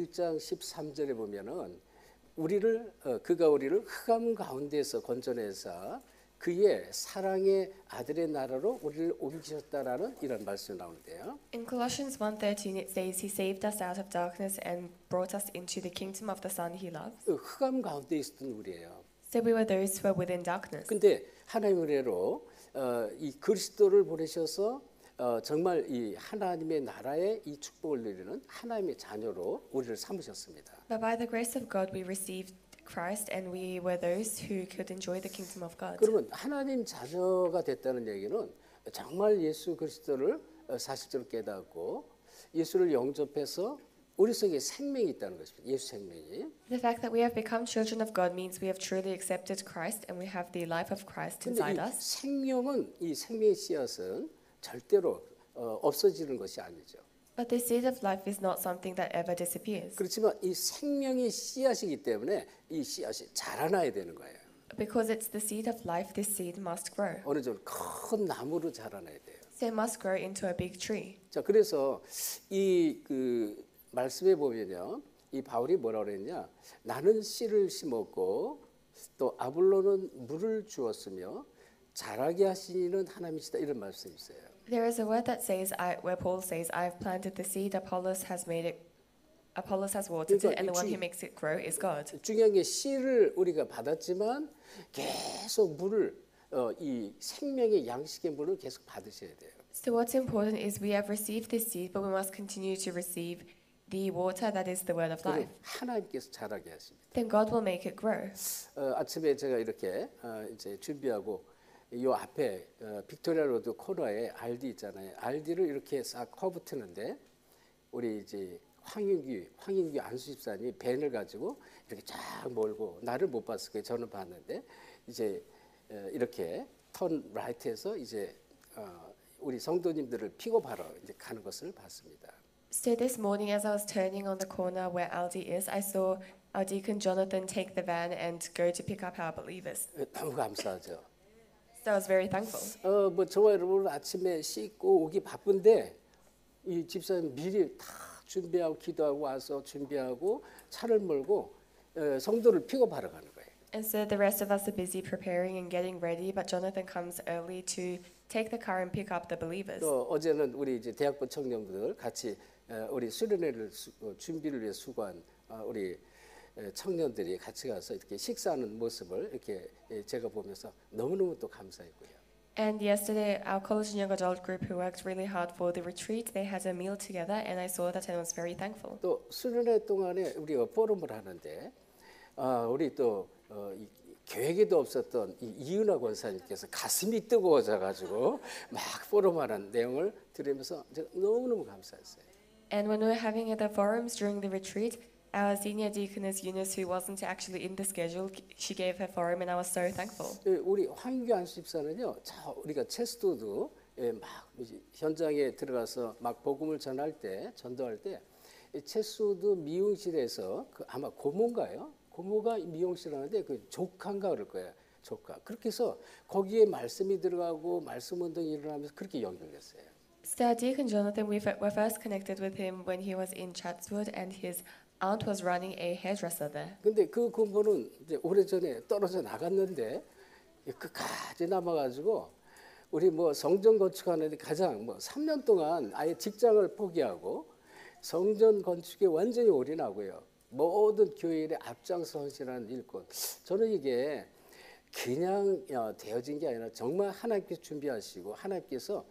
1장 13절에 보면은 그가 우리를 흑암 가운데서 건져내사 그의 사랑의 아들의 나라로 우리를 옮기셨다라는 이런 말씀이 나오는데요. In Colossians 1:13 it says he saved us out of darkness and brought us into the kingdom of the Son he loves. 흑암 가운데 있었던 우리예요. So we were those who were within darkness. 근데 하나님의 은혜로 이 그리스도를 보내셔서 정말 이 하나님의 나라의 이 축복을 누리는 하나님의 자녀로 우리를 삼으셨습니다. But by the grace of God we received Christ and we were those who could enjoy the kingdom of God. 그러면 하나님 자녀가 됐다는 얘기는 정말 예수 그리스도를 사실적으로 깨닫고 예수를 영접해서 우리 속에 생명이 있다는 것입니다. 예수 생명이. The fact that we have become children of God means we have truly accepted Christ and we have the life of Christ 근데 inside 이 us. 생명은 이 생명의 씨앗은 절대로 없어지는 것이 아니죠. But the seed of life is not something that ever disappears. 그렇지만 이 생명의 씨앗이기 때문에 이 씨앗이 자라나야 되는 거예요. Because it's the seed of life, this seed must grow. 어느 정도 큰 나무로 자라나야 돼요. So it must grow into a big tree. 자, 그래서 이 말씀에 보면요, 이 바울이 뭐라 그랬냐? 나는 씨를 심었고 또 아볼로는 물을 주었으며 자라게 하시는 하나님이시다 이런 말씀이 있어요. There is a word that says, where Paul says, "I have planted the seed; Apollos has watered it, and the one who makes it grow is God." 중요한 게 씨를 우리가 받았지만 계속 물을 이 생명의 양식의 물을 계속 받으셔야 돼요. So what's important is we have received this seed, but we must continue to receive the water that is the word of life. 하나님께서 자라게 하십니다. Then God will make it grow. 아침에 제가 이렇게 이제 준비하고 요 앞에 빅토리아 로드 코너에 알디 있잖아요. 알디를 이렇게 싹 커브 트는데 우리 이제 황인규 안수집사님이 밴을 가지고 이렇게 쫙 몰고 나를 못 봤을 거예요. 저는 봤는데 이제 이렇게 턴 라이트에서 이제 우리 성도님들을 픽업하러 이제 가는 것을 봤습니다. So this morning, as I was turning on the corner where Aldi is, I saw our deacon Jonathan take the van and go to pick up our believers. 너무 감사하죠. So I was very thankful. 뭐 저와 여러분 아침에 씻고 오기 바쁜데 이 집사님 미리 다 준비하고 기도하고 와서 준비하고 차를 몰고 성도를 픽업하러 가는 거예요. And so the rest of us are busy preparing and getting ready, but Jonathan comes early to take the car and pick up the believers. 또 어제는 우리 이제 대학부 청년들 같이 우리 수련회를 준비를 위해 수고한 우리 청년들이 같이 가서 이렇게 식사하는 모습을 이렇게 제가 보면서 너무너무 또 감사했고요. And yesterday, our college and young adult group who worked really hard for the retreat, they had a meal together, and I saw that and I was very thankful. 또 수련회 동안에 우리가 포럼을 하는데 우리 또 계획에도 없었던 이은하 권사님께서 가슴이 뜨거워져 가지고 막 포럼하는 내용을 들으면서 제가 너무너무 감사했어요. And when we were having the forums during the retreat, our senior deaconess Eunice, who wasn't actually in the schedule, she gave her forum, and I was so thankful. 우리 황인규 안수집사는요, 우리가 체스도도 막 현장에 들어가서 막 복음을 전도할 때 체스도 미용실에서 아마 고모인가요? 고모가 미용실 하는데 그 조카인가 그럴 거예요. 조카. 그렇게 해서 거기에 말씀이 들어가고 말씀 운동이 일어나면서 그렇게 연결됐어요. So our deacon Jonathan, we were first connected with him when he was in Chatswood, and his aunt was running a hairdresser there. 근데 그 고모는 이제 오래전에 떨어져 나갔는데 끝까지 남아가지고 우리 뭐 성전 건축하는데 가장 3년 동안 아예 직장을 포기하고 성전 건축에 완전히 올인하고요. 모든 교회 일에 앞장서 헌신하는 일꾼. 저는 이게 그냥 되어진 게 아니라 정말 하나님께서 준비하시고 하나님께서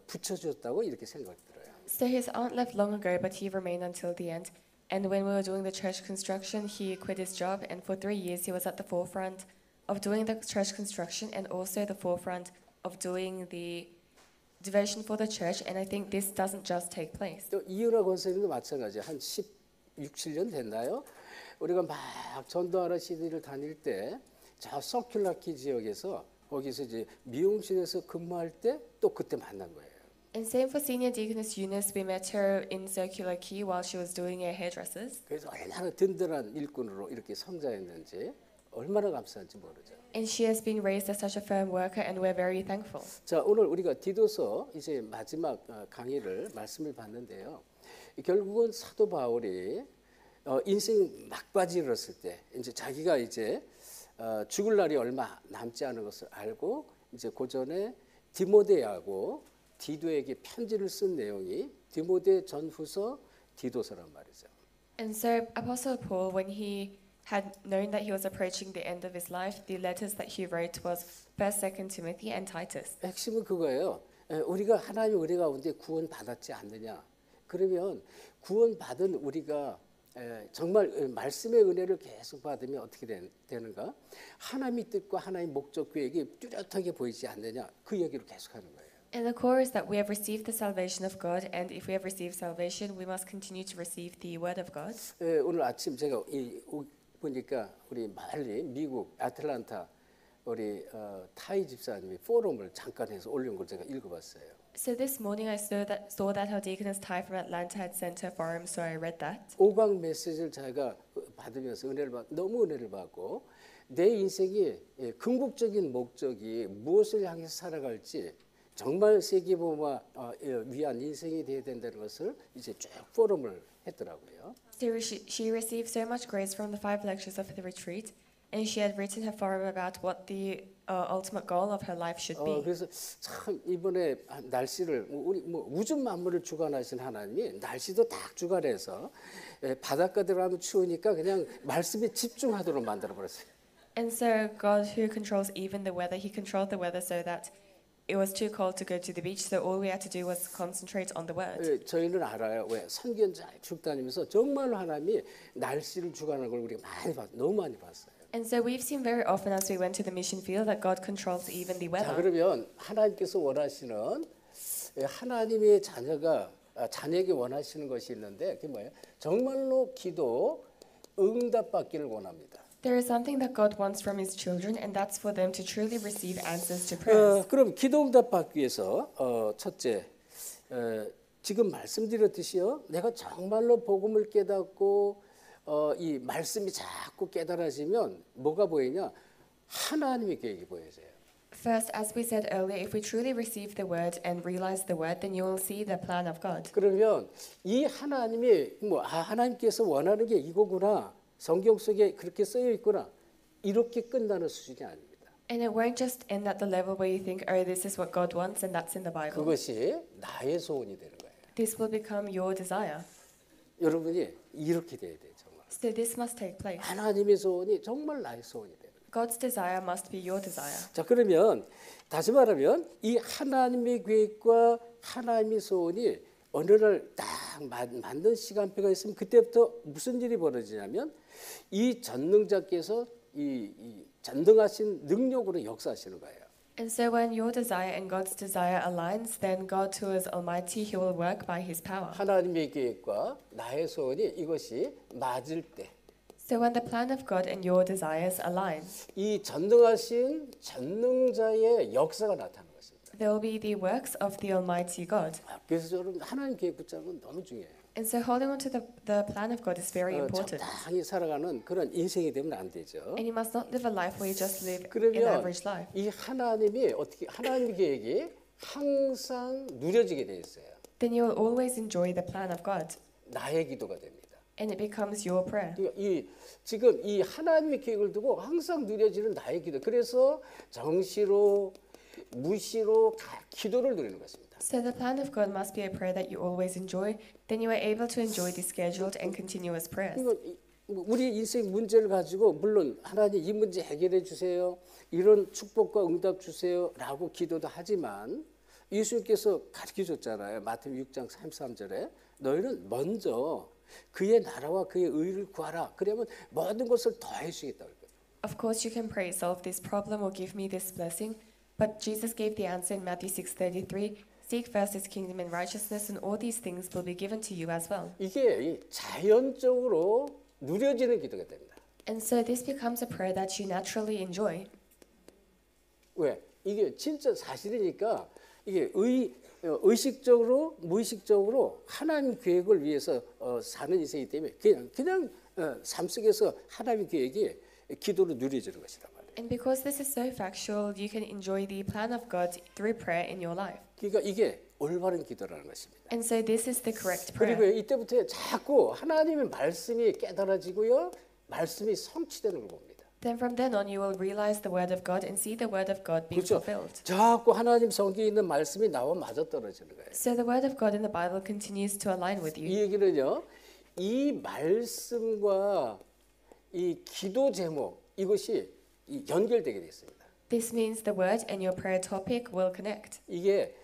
붙여주셨다고 이렇게 생각이 들어요. So his aunt left long ago, but he remained until the end. And when we were doing the church construction, he quit his job, and for 3 years he was at the forefront of doing the church construction and also the forefront of doing the devotion for the church. And I think this doesn't just take place. 또 이은하 권사님도 마찬가지예요. 한 16, 7년 됐나요? 우리가 막 전도하러 시리를 다닐 때 저 서큘라키 지역에서 거기서 이제 미용실에서 근무할 때 또 그때 만난 거예요. And same for senior deaconess Eunice. We met her in Circular Quay while she was doing her hairdressers. 그래서 얼마나 든든한 일꾼으로 이렇게 성장했는지 얼마나 감사한지 모르죠. And she has been raised as such a firm worker, and we're very thankful. 자, 오늘 우리가 디도서 이제 마지막 강의를 말씀을 봤는데요. 결국은 사도 바울이 인생 막바지를 때 이제 자기가 이제 죽을 날이 얼마 남지 않은 것을 알고 이제 그 전에 디모데하고 디도에게 편지를 쓴 내용이 디모데 전후서 디도서란 말이죠. And so Apostle Paul, when he had known that he was approaching the end of his life, the letters that he wrote was 1st, 2nd Timothy and Titus. 핵심은 그거예요. 우리가 하나님의 은혜 가운데 구원 받았지 않느냐? 그러면 구원 받은 우리가 정말 말씀의 은혜를 계속 받으면 어떻게 되는가? 하나님의 뜻과 하나님의 목적 계획이 뚜렷하게 보이지 않느냐? 그 얘기를 계속하는 거예요. And the core is that we have received the salvation of God, and if we have received salvation, we must continue to receive the word of God. 오늘 아침 제가 보니까 우리 멀리 미국 애틀란타 우리 타이 집사님이 포럼을 잠깐 해서 올린 걸 제가 읽어봤어요. So this morning I saw that our deaconess Ty from Atlanta had sent her forum, so I read that. 5강 메시지를 제가 받으면서 너무 은혜를 받고 내 인생이 궁극적인 목적이 무엇을 향해서 살아갈지 정말 세계보마 위한 인생이 되어야 된다는 것을 이제 쭉 포럼을 했더라고요. So she received so much grace from the 5 lectures of the retreat, and she had written her forum about what the ultimate goal of her life should be. 그래서 참 이번에 날씨를 우리 우주 만물을 주관하신 하나님이 날씨도 딱 주관해서 바닷가 들어가면 추우니까 그냥 말씀에 집중하도록 만들어 버렸어요. And so God, who controls even the weather, He controlled the weather so that it was too cold to go to the beach. So all we had to do was concentrate on the word. 저희는 알아요. 왜 선견자 쭉 다니면서 정말로 하나님이 날씨를 주관하는 걸 우리가 너무 많이 봤어요. And so we've seen very often as we went to the mission field that God controls even the 자, weather. 그러면 하나님께서 원하시는 하나님의 자녀에게 원하시는 것이 있는데 그게 뭐예요? 정말로 기도 응답받기를 원합니다. There is something that God wants from His children, and that's for them to truly receive answers to prayers. 그럼 기도 응답받기 위해서 첫째 지금 말씀드렸듯이요. 내가 정말로 복음을 깨닫고 이 말씀이 자꾸 깨달아지면 뭐가 보이냐? 하나님의 계획이 보여져요. First, as we said earlier, if we truly receive the word and realize the word, then you will see the plan of God. 그러면 이 하나님이 하나님께서 원하는 게 이거구나. 성경 속에 그렇게 쓰여 있구나. 이렇게 끝나는 수준이 아닙니다. And it won't just end at the level where you think, oh, this is what God wants and that's in the Bible. 그것이 나의 소원이 되는 거예요. This will become your desire. 여러분이 이렇게 돼야 돼요. 정말. So this must take place. 하나님의 소원이 정말 나의 소원이 되는 거예요. God's desire must be your desire. 자, 그러면 다시 말하면 이 하나님의 계획과 하나님의 소원이 어느 날 딱 맞는 시간표가 있으면 그때부터 무슨 일이 벌어지냐면 이 전능자께서 이 전능하신 능력으로 역사하시는 거예요. And so when your desire and God's desire aligns, then God who is almighty, He will work by His power. 하나님의 계획과 나의 소원이 이것이 맞을 때 So when the plan of God and your desires align, 이 전능하신 전능자의 역사가 나타나는 것입니다. there will be the works of the almighty God. 그래서 여러분 하나님 계획 붙잡는 건 너무 중요해요. And so holding on to the plan of God is very important. 적당히 살아가는 그런 인생이 되면 안 되죠. And you must not live a life where you just live an 그러면 average life. 이 하나님이 어떻게 하나님의 계획이 항상 누려지게 돼 있어요. Then you will always enjoy the plan of God, 나의 기도가 됩니다. and it becomes your prayer. 그러니까 지금 이 하나님의 계획을 두고 항상 누려지는 나의 기도. 그래서 정시로 무시로 기도를 누리는 것입니다. So the plan of God must be a prayer that you always enjoy. Then you are able to enjoy the scheduled and continuous prayers. 우리 인생 문제를 가지고 물론 하나님 이 문제 해결해 주세요. 이런 축복과 응답 주세요라고 기도도 하지만 예수님께서 가르쳐 줬잖아요. 마태복음 6장 33절에 너희는 먼저 그의 나라와 그의 의를 구하라. 그러면 모든 것을 더해 주시겠다고 그랬거든요. Of course, you can pray, solve this problem or give me this blessing. But Jesus gave the answer in Matthew 6:33. Seek first His kingdom and righteousness, and all these things will be given to you as well. 이게 자연적으로 누려지는 기도가 됩니다. And so this becomes a prayer that you naturally enjoy. 왜? 이게 진짜 사실이니까 이게 의식적으로 무의식적으로 하나님 계획을 위해서 사는 인생이기 때문에 그냥 삶 속에서 하나님 계획이 기도로 누려지는 것이란 말이에요. And because this is so factual, you can enjoy the plan of God through prayer in your life. 그러니까 이게 올바른 기도라는 것입니다. And so this is the correct 그리고 prayer. 이때부터 자꾸 하나님의 말씀이 깨달아지고요, 말씀이 성취되는 걸 봅니다. Then from then on you will realize the word of God and see the word of God being 그렇죠. fulfilled. 자꾸 하나님 성경에 있는 말씀이 나와 맞아 떨어지는 거예요. So the word of God in the Bible continues to align with you. 이 얘기는요, 이 말씀과 이 기도 제목 이것이 연결되게 되어 있습니다. This means the word and your prayer topic will connect. 이게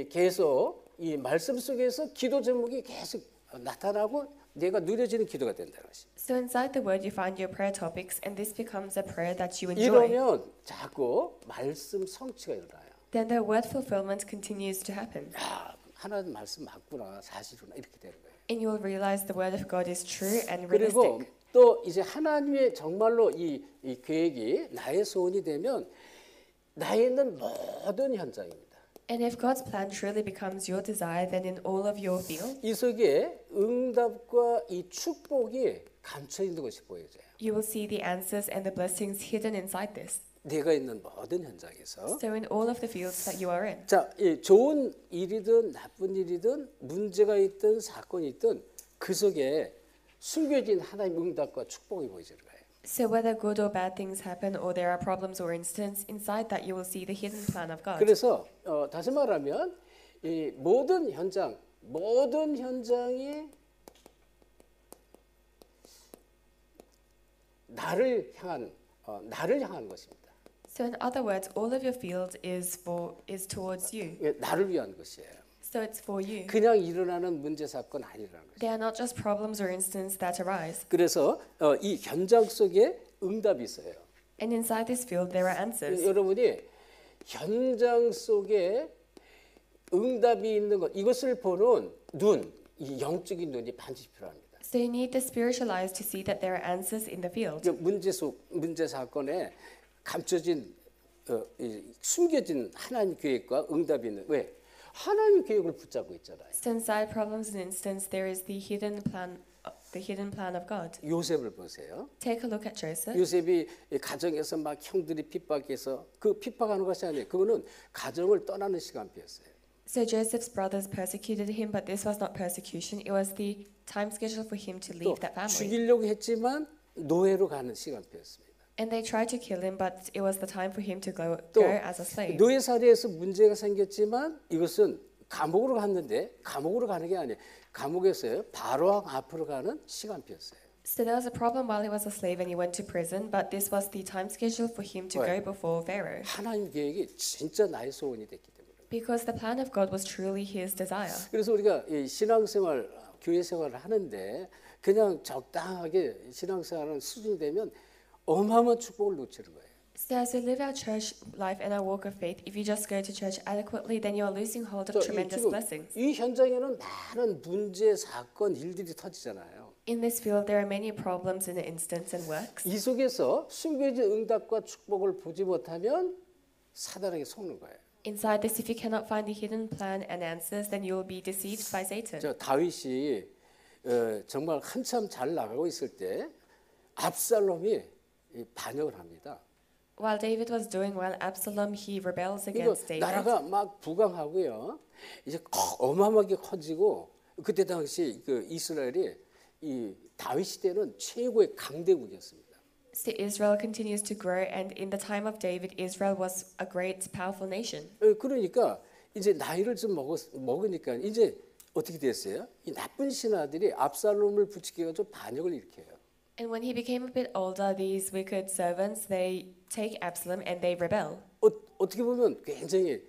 계속 이 말씀 속에서 기도 제목이 계속 나타나고 내가 누려지는 기도가 된다는 것입니다. So inside the word you find your prayer topics and this becomes a prayer that you enjoy. 이러면 자꾸 말씀 성취가 일어나요. Then the word fulfillment continues to happen. 야, 하나님 말씀 맞구나, 사실구나 이렇게 되는 거예요. And you will realize the word of God is true and 그리고 realistic. 또 이제 하나님의 정말로 이 계획이 나의 소원이 되면 나에 있는 모든 현장입니다. And if God's plan truly becomes your desire, then in all of your field, 이 속에 응답과 이 축복이 감춰 있는 것이 보여져요. you will see the answers and the blessings hidden inside this. 내가 있는 모든 현장에서. So in all of the fields that you are in. 자, 이 좋은 일이든 나쁜 일이든 문제가 있든 사건이 있든 그 속에 숨겨진 하나님의 응답과 축복이 보여지는 거예요. So whether good or bad things happen or there are problems or incidents, inside that you will see the hidden plan of God. 그래서 다시 말하면 이 모든 현장이 나를 향한 것입니다. So in other words, all of your field is towards you. 예, 나를 위한 것이에요. So it's for you. 그냥 일어나는 문제 사건 아니라는 거죠. They are not just problems or incidents that arise. 그래서 이 현장 속에 응답이 있어요. And inside this field there are answers. 여러분이 현장 속에 응답이 있는 것, 이것을 보는 눈, 이 영적인 눈이 반드시 필요합니다. So you need the spiritual eyes to see that there are answers in the field. 문제 사건에 감춰진 숨겨진 하나님 계획과 응답이 있는 왜? 하나님 계획을 붙잡고 있잖아요. So inside problems and incidents there is the hidden plan of God. 요셉을 보세요. Take a look at Joseph. 요셉이 가정에서 막 형들이 핍박해서 그 핍박하는 것이 아니에요. 그거는 가정을 떠나는 시간표였어요. So Joseph's brothers persecuted him, but this was not persecution. It was the time schedule for him to 또 leave that family. 죽이려고 했지만 노예로 가는 시간표였습니다. And they tried to kill him, but it was the time for him to go 또 as a slave. 노예살이에서 문제가 생겼지만 이것은 감옥으로 갔는데 감옥으로 가는 게 아니에요. 감옥에서요 바로왕 앞으로 가는 시간표였어요. So there was a problem while he was a slave and he went to prison, but this was the time schedule for him to go before Pharaoh. 하나님 계획이 진짜 나의 소원이 됐기 때문에. Because the plan of God was truly his desire. 그래서 우리가 이 신앙생활, 교회 생활을 하는데 그냥 적당하게 신앙생활하는 수준이 되면 어마어마한 축복을 놓치는 거예요. So as we live our church life and our walk of faith, if you just go to church adequately, then you are losing hold of tremendous blessings. 이 현장에는 많은 문제, 사건, 일들이 터지잖아요. In this field, there are many problems and incidents and works. 이 속에서 숨겨진 응답과 축복을 보지 못하면 사단에게 속는 거예요. Inside this, if you cannot find the hidden plan and answers, then you will be deceived by Satan. 저 다윗이 정말 한참 잘 나가고 있을 때 압살롬이 반역을 합니다. While David was doing well, Absalom he rebels against David. 나라가 막 부강하고요. 이제 어마어마하게 커지고 그때 당시 그 이스라엘이 이 다윗 시대는 최고의 강대국이었습니다. So Israel continues to grow, and in the time of David, Israel was a great, powerful nation. 그러니까 이제 나이를 좀 먹으니까 이제 어떻게 됐어요? 이 나쁜 신하들이 압살롬을 부추겨 가지고 반역을 일으켜요. And when he became a bit older, these wicked servants they take Absalom and they rebel. 어떻게 보면 굉장히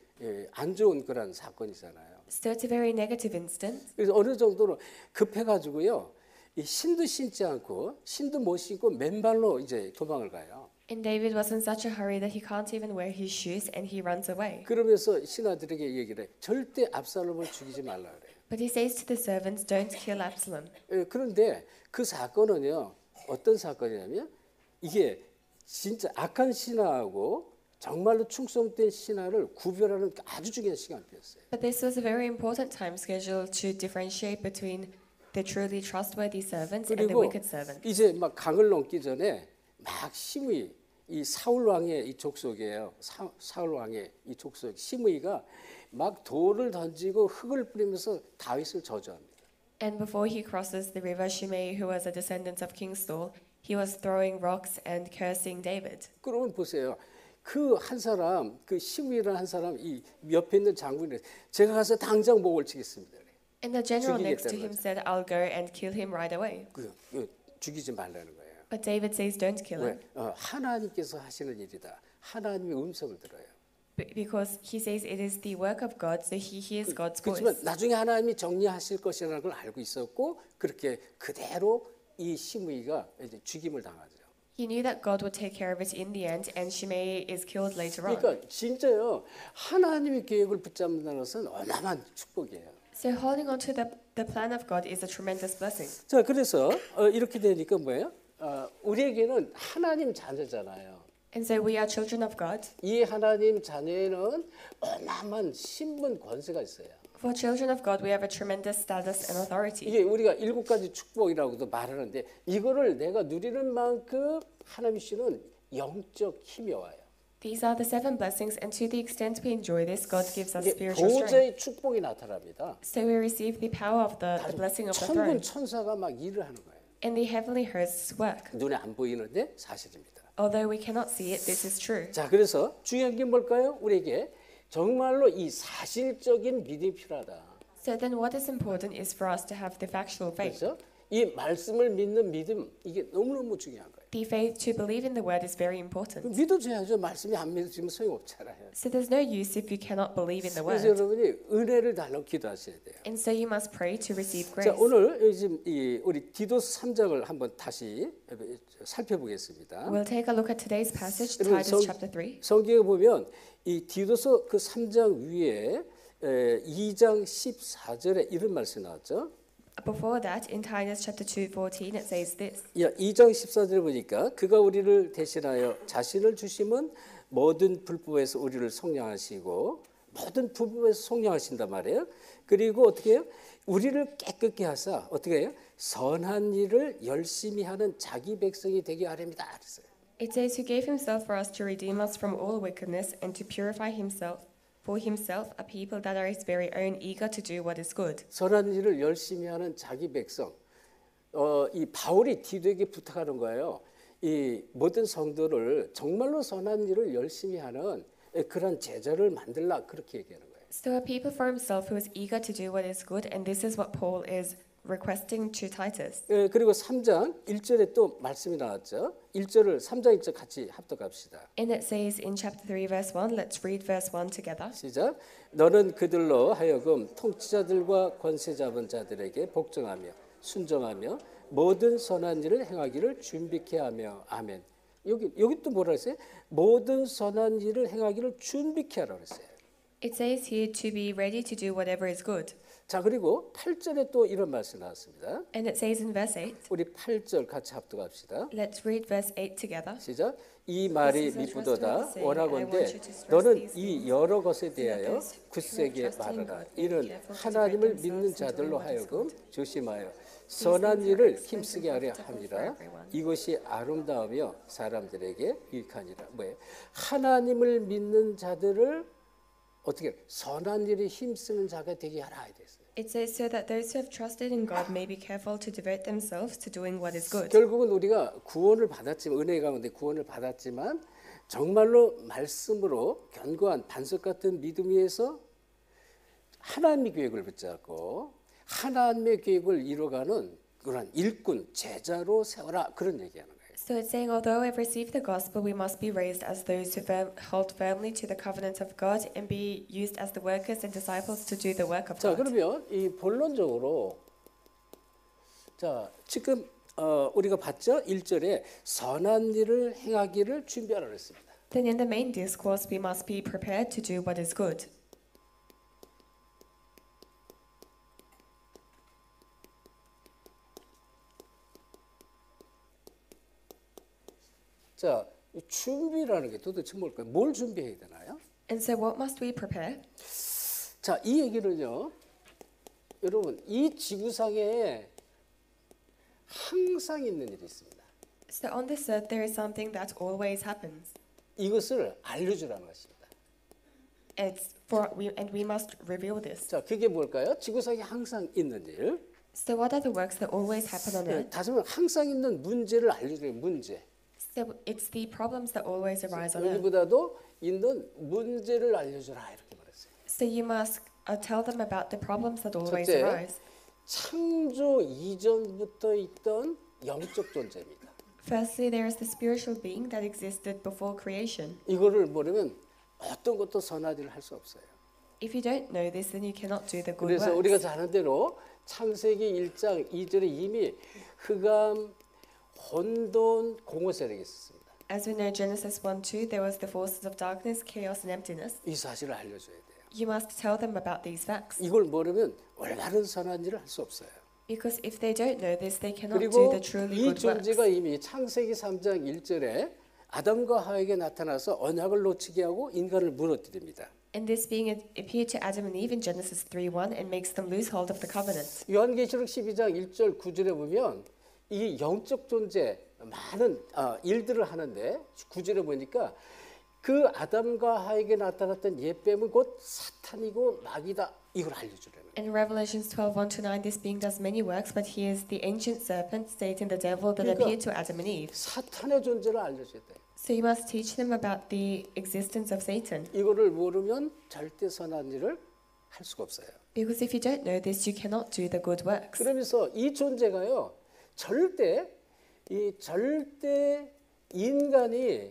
안 좋은 그런 사건이잖아요. So it's a very negative incident. 그래서 어느 정도로 급해가지고요, 이 신도 신지 않고 신도 못 신고 맨발로 이제 도망을 가요. And David was in such a hurry that he can't even wear his shoes and he runs away. 그러면서 신하들에게 얘기를 해. 절대 압살롬을 죽이지 말라 그래요. But he says to the servants, "Don't kill Absalom." 그런데 그 사건은요, 어떤 사건이냐면 이게 진짜 악한 신하하고 정말로 충성된 신하를 구별하는 아주 중요한 시간표였어요. But this was a very important time schedule to differentiate between the truly trustworthy servants and the 그리고 wicked servants. 이제 막 강을 넘기 전에 막 시므이 이 사울 왕의 이 족속이에요. 사울 왕의 이 족속 시므이가 막 돌을 던지고 흙을 뿌리면서 다윗을 저주합니다. And before he crosses the river Shimei, who was a descendant of King Saul, he was throwing rocks and cursing David. 그러면 보세요. 그 한 사람, 그 시므이라는 한 사람, 이 옆에 있는 장군이 제가 가서 당장 목을 치겠습니다. And the general next to 죽이겠다는 him 거죠. said, I'll go and kill him right away. 죽이지 말라는 거예요. But David says, don't kill 왜? him. 하나님께서 하시는 일이다. 하나님의 음성을 들어요. Because he says it is the work of God, so he hears God's 그렇지만 voice. 나중에 하나님이 정리하실 것이라는 걸 알고 있었고 그렇게 그대로 이 시므이가 이제 죽임을 당하죠. He knew that God would take care of it in the end, and Shimei is killed later on. 그러니까 진짜요. 하나님의 계획을 붙잡는다는 것은 어마어마한 축복이에요. So holding on to the plan of God is a tremendous blessing. 자, 그래서 이렇게 되니까 뭐예요? 우리에게는 하나님 자녀잖아요. And so we are children of God. 이 하나님 자녀에는 어마어마한 신분 권세가 있어요. For children of God, we have a tremendous status and authority. 이게 우리가 7가지 축복이라고도 말하는데 이거를 내가 누리는 만큼 하나님 씨는 영적 힘이 와요. These are the 7 blessings, and to the extent we enjoy this, God gives us 이게 spiritual strength. 보좌의 축복이 나타납니다. So we receive the power of the blessing of the throne, 천군 천사가 막 일을 하는 거예요. and the heavenly hosts work. 눈에 안 보이는데 사실입니다. Although we cannot see it, this is true. 자, 그래서 중요한 게 뭘까요? 우리에게 정말로 이 사실적인 믿음이 필요하다. So then what is important is for us to have the factual faith. 그래서 이 말씀을 믿는 믿음 이게 너무너무 중요한 거예요. The faith to believe in the word is very important. 믿어줘야죠. 말씀이 안 믿어지면 소용없잖아요. So there's no use if you cannot believe in the 그래서 word. 여러분이 은혜를 달라고 기도하셔야 돼요. And so you must pray to receive 자, grace. 오늘 지금 우리 디도스 3장을 한번 다시 살펴보겠습니다. We'll take a look at today's passage, 여러분, Titus chapter 3. 성경에 보면 이 디도서 그 3장 위에 2장 14절에 이런 말씀이 나왔죠. Before that, in Titus chapter 2:14, it says this. 2장 14절에 보니까 그가 우리를 대신하여 자신을 주심은 모든 불법에서 우리를 속량하시고 모든 불법에서 속량하신단 말이에요. 그리고 어떻게 해요? 우리를 깨끗게 하사 어떻게 해요? 선한 일을 열심히 하는 자기 백성이 되게 하렵니다. 그랬어요. It says, who gave himself for us to redeem us from all wickedness and to purify himself for himself a people that are his very own, eager to do what is good. 선한 일을 열심히 하는 자기 백성. 이 바울이 디도에게 부탁하는 거예요. 이 모든 성도를 정말로 선한 일을 열심히 하는 그런 제자를 만들라 그렇게 얘기하는 거예요. So a people for himself who is eager to do what is good, and this is what Paul is requesting to Titus. 그리고 3장 1절에 또 말씀이 나왔죠. 1절을 3장 1절 같이 합독합시다. And it says in chapter 3 verse 1, let's read verse 1 together. 시작. 너는 그들로 하여금 통치자들과 권세 잡은 자들에게 복종하며 순종하며 모든 선한 일을 행하기를 준비케 하며 아멘. 여기 또 뭐라 했어요? 모든 선한 일을 행하기를 준비케 하라고 했어요. It says here to be ready to do whatever is good. 자, 그리고 8절에 또 이런 말씀 나왔습니다. And it says in verse 8, 우리 8절 같이 합독합시다. let's read verse 8 together. 시작. 이 말이 미쁘도다 원하건대 너는 이 여러 것에 대하여 굳세게 말하라. 이는 하나님을 믿는 자들로 하여금 조심하여 선한 일을 힘쓰게 하려 함이라. 이것이 아름다우며 사람들에게 유익하니라. 뭐예요? 하나님을 믿는 자들을 어떻게 선한 일에 힘쓰는 자가 되게 하라 됐어요. It says so that those who have trusted in God may be careful to devote themselves to doing what is good. 결국은 우리가 구원을 받았지만 은혜 가운데 구원을 받았지만 정말로 말씀으로 견고한 반석 같은 믿음 위에서 하나님의 계획을 붙잡고 하나님의 계획을 이뤄가는 그런 일꾼 제자로 세워라 그런 얘기하는 거예요. So it's saying, although we've received the gospel, we must be raised as those who hold firmly to the covenant of God and be used as the workers and disciples to do the work of 자, God. 그러면 이 본론적으로 자, 지금 우리가 봤죠? 1절에 선한 일을 행하기를 준비하라 그랬습니다. Then in the main discourse, we must be prepared to do what is good. 자, 이 준비라는 게 도대체 뭘까요? 뭘 준비해야 되나요? And so what must we prepare? 자, 이 얘기는요. 여러분, 이 지구상에 항상 있는 일이 있습니다. So on this earth, there is something that always happens. 이것을 알려주라는 것입니다. and we must reveal this. 자, 그게 뭘까요? 지구상에 항상 있는 일. So what are the works that always happen on earth? 다시 말해 항상 있는 문제를 알려줘요. 문제. So it's the problems that always arise on earth. 여기보다도 있는 문제를 알려줘라 이렇게 말했어요. So you must tell them about the problems that always 첫째, arise. 창조 이전부터 있던 영적 존재입니다. Firstly, there is the spiritual being that existed before creation. 이거를 모르면 어떤 것도 선한 일을 할 수 없어요. If you don't know this, then you cannot do the good 그래서 works. 우리가 잘 아는 대로 창세기 1장 2절에 이미 흑암, 혼돈, 공허 세력이 있었습니다. As we know, Genesis 1:2, there was the forces of darkness, chaos, and emptiness. 이 사실을 알려줘야 돼요. You must tell them about these facts. 이걸 모르면 올바른 선한 일을 할 수 없어요. Because if they don't know this, they cannot do 그리고 the truly 이 good works. 존재가 이미 창세기 3장 1절에 아담과 하에게 나타나서 언약을 놓치게 하고 인간을 무너뜨립니다. And this being appeared to Adam and Eve in Genesis 3:1 and makes them lose hold of the covenant. 요한계시록 12장 1절 9절에 보면 이 영적 존재 많은 일들을 하는데 9절에 보니까 그 아담과 하에게 나타났던 옛뱀은 곧 사탄이고 마귀다 이걸 알려주려는 거예요. In Revelations 12:1-9, this being does many works, but he is the ancient serpent, Satan, the devil, that 그러니까 appeared to Adam and Eve. 사탄의 존재를 알려줘야 돼요. So you must teach them about the existence of Satan. 이거를 모르면 절대 선한 일을 할 수가 없어요. Because if you don't know this, you cannot do the good works. 그러면서 이 존재가요 절대 인간이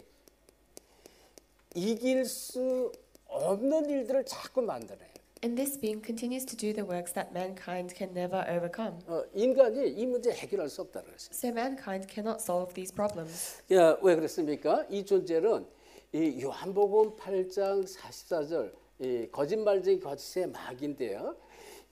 이길 수 없는 일들을 자꾸 만들어요. And this being continues to do the works that mankind can never overcome. 인간이 이 문제 해결할 수 없다는 것이죠. So mankind cannot solve these problems. 왜 그랬습니까? 이 존재는 이 요한복음 8장 44절 이 거짓말쟁이 거짓의 마귀인데요.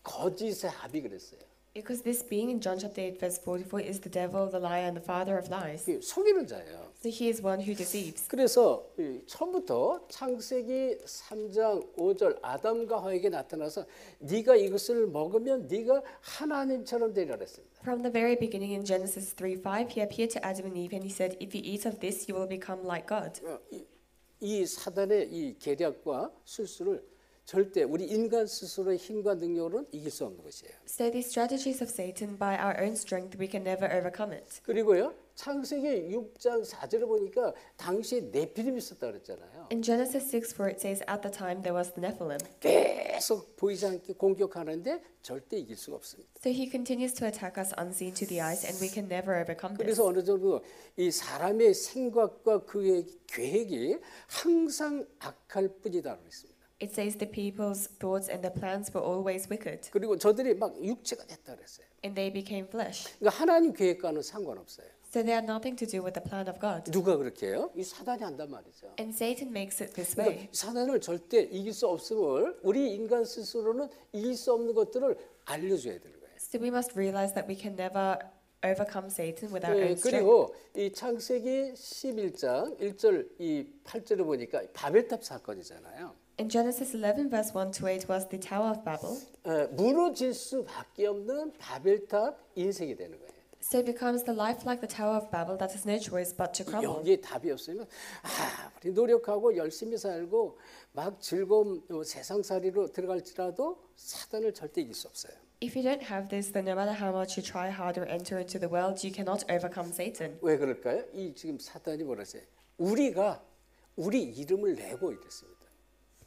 거짓의 합이 그랬어요. Because this being in John chapter 8 verse 44 is the devil, the liar, and the father of lies. 속이는 자예요. So he is one who deceives. 그래서 처음부터 창세기 3장 5절 아담과 하에게 나타나서 네가 이것을 먹으면 네가 하나님처럼 되리라 했습니다. From the very beginning in Genesis 3:5, he appeared to Adam and Eve and he said, "If you eat of this, you will become like God." 이 사단의 이 계략과 술수를 절대 우리 인간 스스로의 힘과 능력으로는 이길 수 없는 것이에요. So these strategies of Satan, by our own strength, we can never overcome it. 그리고요 창세기 6장 4절을 보니까 당시에 네피림이 있었다 그랬잖아요. In Genesis 6:4, it says, "At the time there was the Nephilim." 계속 보이지 않게 공격하는데 절대 이길 수가 없습니다. So he continues to attack us unseen to the eyes, and we can never overcome this. 그래서 어느 정도 이 사람의 생각과 그의 계획이 항상 악할 뿐이다 그랬습니다. It says the people's thoughts and their plans were always wicked, 그리고 저들이 막 육체가 됐다 그랬어요. and they became flesh. 그러니까 하나님 계획과는 상관없어요. So they had nothing to do with the plan of God. 누가 그렇게 해요? 이 사단이 한단 말이죠. And Satan makes it this 그러니까 way. 사단을 절대 이길 수 없음을 우리 인간 스스로는 이길 수 없는 것들을 알려줘야 되는 거예요. So we must realize that we can never overcome Satan with our own strength. 그리고 이 창세기 11장 1절 이 8절을 보니까 바벨탑 사건이잖아요. In Genesis 11 verse 1-8 was the Tower of Babel. 무너질 수밖에 없는 바벨탑 인생이 되는 거예요. So it becomes the life like the Tower of Babel that has no choice but to crumble. 여기에 답이 없으면 우리 노력하고 열심히 살고 막 즐거운 세상살이로 들어갈지라도 사단을 절대 이길 수 없어요. If you don't have this, then no matter how much you try hard or enter into the world, you cannot overcome Satan. 왜 그럴까요? 이 지금 사단이 뭐라세요? 우리가 우리 이름을 내고 이랬습니다.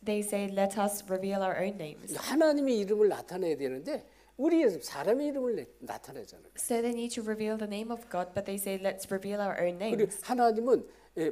They say, "Let us reveal our own names." 하나님의 이름을 나타내야 되는데 우리 사람의 이름을 나타내잖아요. So they need to reveal the name of God, but they say, "Let's reveal our own 그리고 names." 하나님은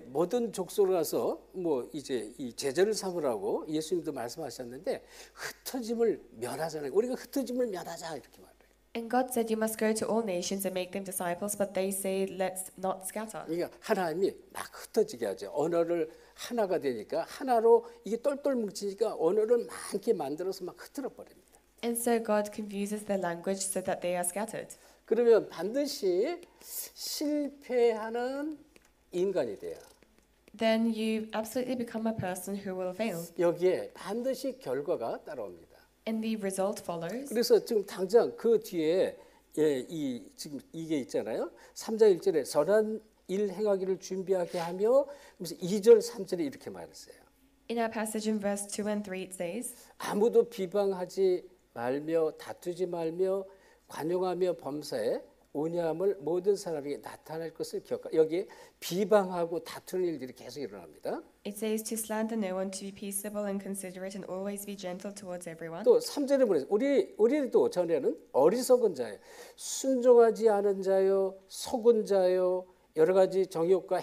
모든 족속을 가서 뭐 이제 이 제자를 삼으라고 예수님도 말씀하셨는데 흩어짐을 면하잖아요. 우리가 흩어짐을 면하자 이렇게 말해요. And God said, "You must go to all nations and make them disciples," but they say, "Let's not scatter." 그러니까 하나님이 막 흩어지게 하죠. 언어를 하나가 되니까 하나로 이게 똘똘 뭉치니까 언어를 많게 만들어서 막 흩어져 버립니다. And so God confuses their language so that they are scattered. 그러면 반드시 실패하는 인간이 돼요. Then you absolutely become a person who will fail. 여기에 반드시 결과가 따라옵니다. And the result follows. 그래서 지금 당장 그 뒤에 지금 이게 있잖아요. 3장 1절에 선한 일 행하기를 준비하게 하며 그래서 2절 3절에 이렇게 말했어요. In our passage in verse 2 and 3 it says, 아무도 비방하지 말며 다투지 말며 관용하며 범사에 온유함을 모든 사람에게 나타낼 것을 기억하. 여기에 비방하고 다투는 일들이 계속 일어납니다. it says to slander no one, to be peaceable and considerate and always be gentle towards everyone. 또 3절에 보면 우리도 전에는 어리석은 자요, 순종하지 않은 자요, 속은 자요, 여러 가지 정욕과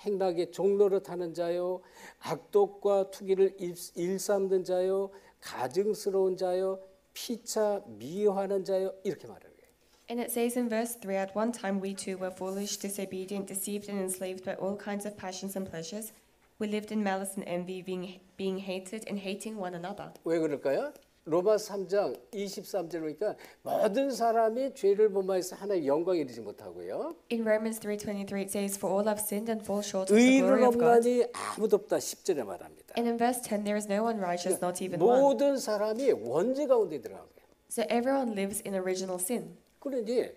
행락의 종로를 타는 자요, 악독과 투기를 일삼는 자요, 가증스러운 자요, 피차 미워하는 자요, 이렇게 말해요. And it says in verse 3, at one time we too were foolish, disobedient, deceived and enslaved by all kinds of passions and pleasures. We lived in malice and envy, being hated and hating one another. 왜 그럴까요? 로마 3장 23절 보니까 모든 사람이 죄를 범하여서 하나님의 영광에 이르지 못하고요. In Romans 3:23 it says, for all have sinned and fall short of the glory 의인은 of God. 없나니 아무도 없다 10절에 말합니다. And in verse 10 there is no one righteous, not even one. 모든 사람이 원죄 가운데 들어간 거예요. So everyone lives in original sin. 그러니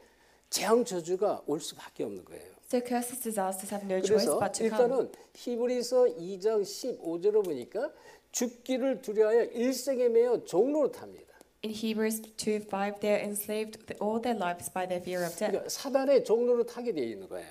재앙 저주가 올 수밖에 없는 거예요. So curses, disasters have no choice 그래서 but to come. 일단은 히브리서 2장 15절을 보니까 죽기를 두려워하여 일생에 매여 종로로 탑니다. In Hebrews 2:5 they are enslaved all their lives by their fear of death. 그러니까 사단의 종로로 타게 되어 있는 거예요.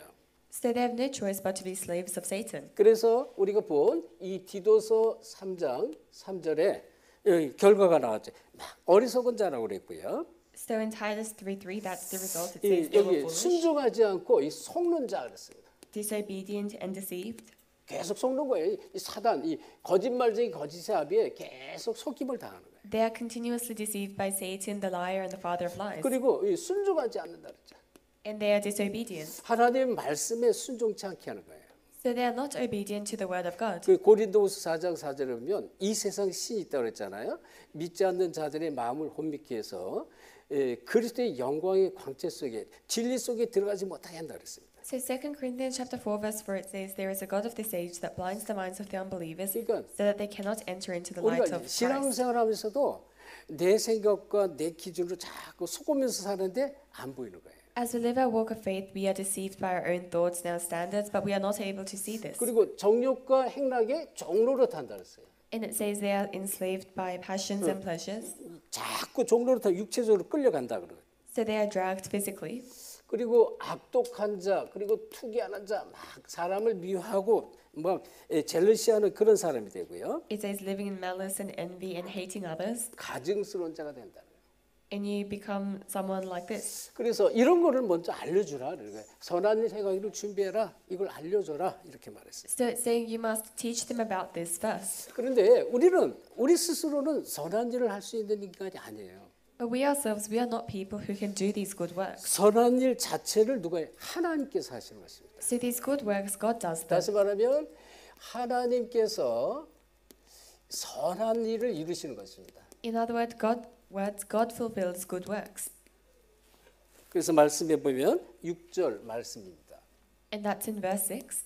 So they have no choice but to be slaves of Satan. 그래서 우리가 본 이 디도서 3장 3절에 여기 결과가 나왔죠. 막 어리석은 자라고 그랬고요. So in Titus 3:3 that's the result. It says they were 여기 foolish, 순종하지 않고 이 속는 자 그랬습니다. disobedient and deceived. 계속 속는 거예요. 이 사단, 이 거짓말쟁이 거짓의 아비에 계속 속임을 당하는 거예요. They are continuously deceived by Satan, the liar and the father of lies. 그리고 이 순종하지 않는다 그랬죠. And they are disobedient. 하나님 말씀에 순종치 않게 하는 거예요. So they are not obedient to the word of God. 그 고린도후서 4장 4절에 보면 이 세상 신이 있다고 그랬잖아요. 믿지 않는 자들의 마음을 혼미케 해서 그리스도의 영광의 광채 속에 진리 속에 들어가지 못하게 한다 그랬습니다. So 2 Corinthians chapter 4 verse 4 it says there is a god of this age that blinds the minds of the unbelievers 그러니까 so that they cannot enter into the light 우리가 of Christ. 신앙생활하면서도 내 생각과 내 기준으로 자꾸 속으면서 사는데 안 보이는 거예요. As we live our walk of faith, we are deceived by our own thoughts and our standards, but we are not able to see this. 그리고 정욕과 행락의 종로로 탄다 그랬어요. And it says they are enslaved by passions and pleasures. 자꾸 종로로 타 육체적으로 끌려간다 그래요. So they are dragged physically. 그리고 악독한 자, 그리고 투기하는 자, 막 사람을 미워하고 막 젤러시하는 그런 사람이 되고요. It says living in malice and envy and hating others. 가증스러운 자가 된다. And you become someone like this. 그래서 이런 거를 먼저 알려주라. 그러니까 선한 일 행하기를 준비해라. 이걸 알려줘라. 이렇게 말했어요. So it's saying you must teach them about this first. 그런데 우리 스스로는 선한 일을 할 수 있는 인간이 아니에요. But we ourselves, we are not people who can do these good works. 선한 일 자체를 누가 해요? 하나님께서 하시는 것입니다. So these good works, God does them. 다시 말하면 하나님께서 선한 일을 이루시는 것입니다. In other words, God fulfills good works. 그래서 말씀해 보면 6절 말씀입니다. And that's in verse 6.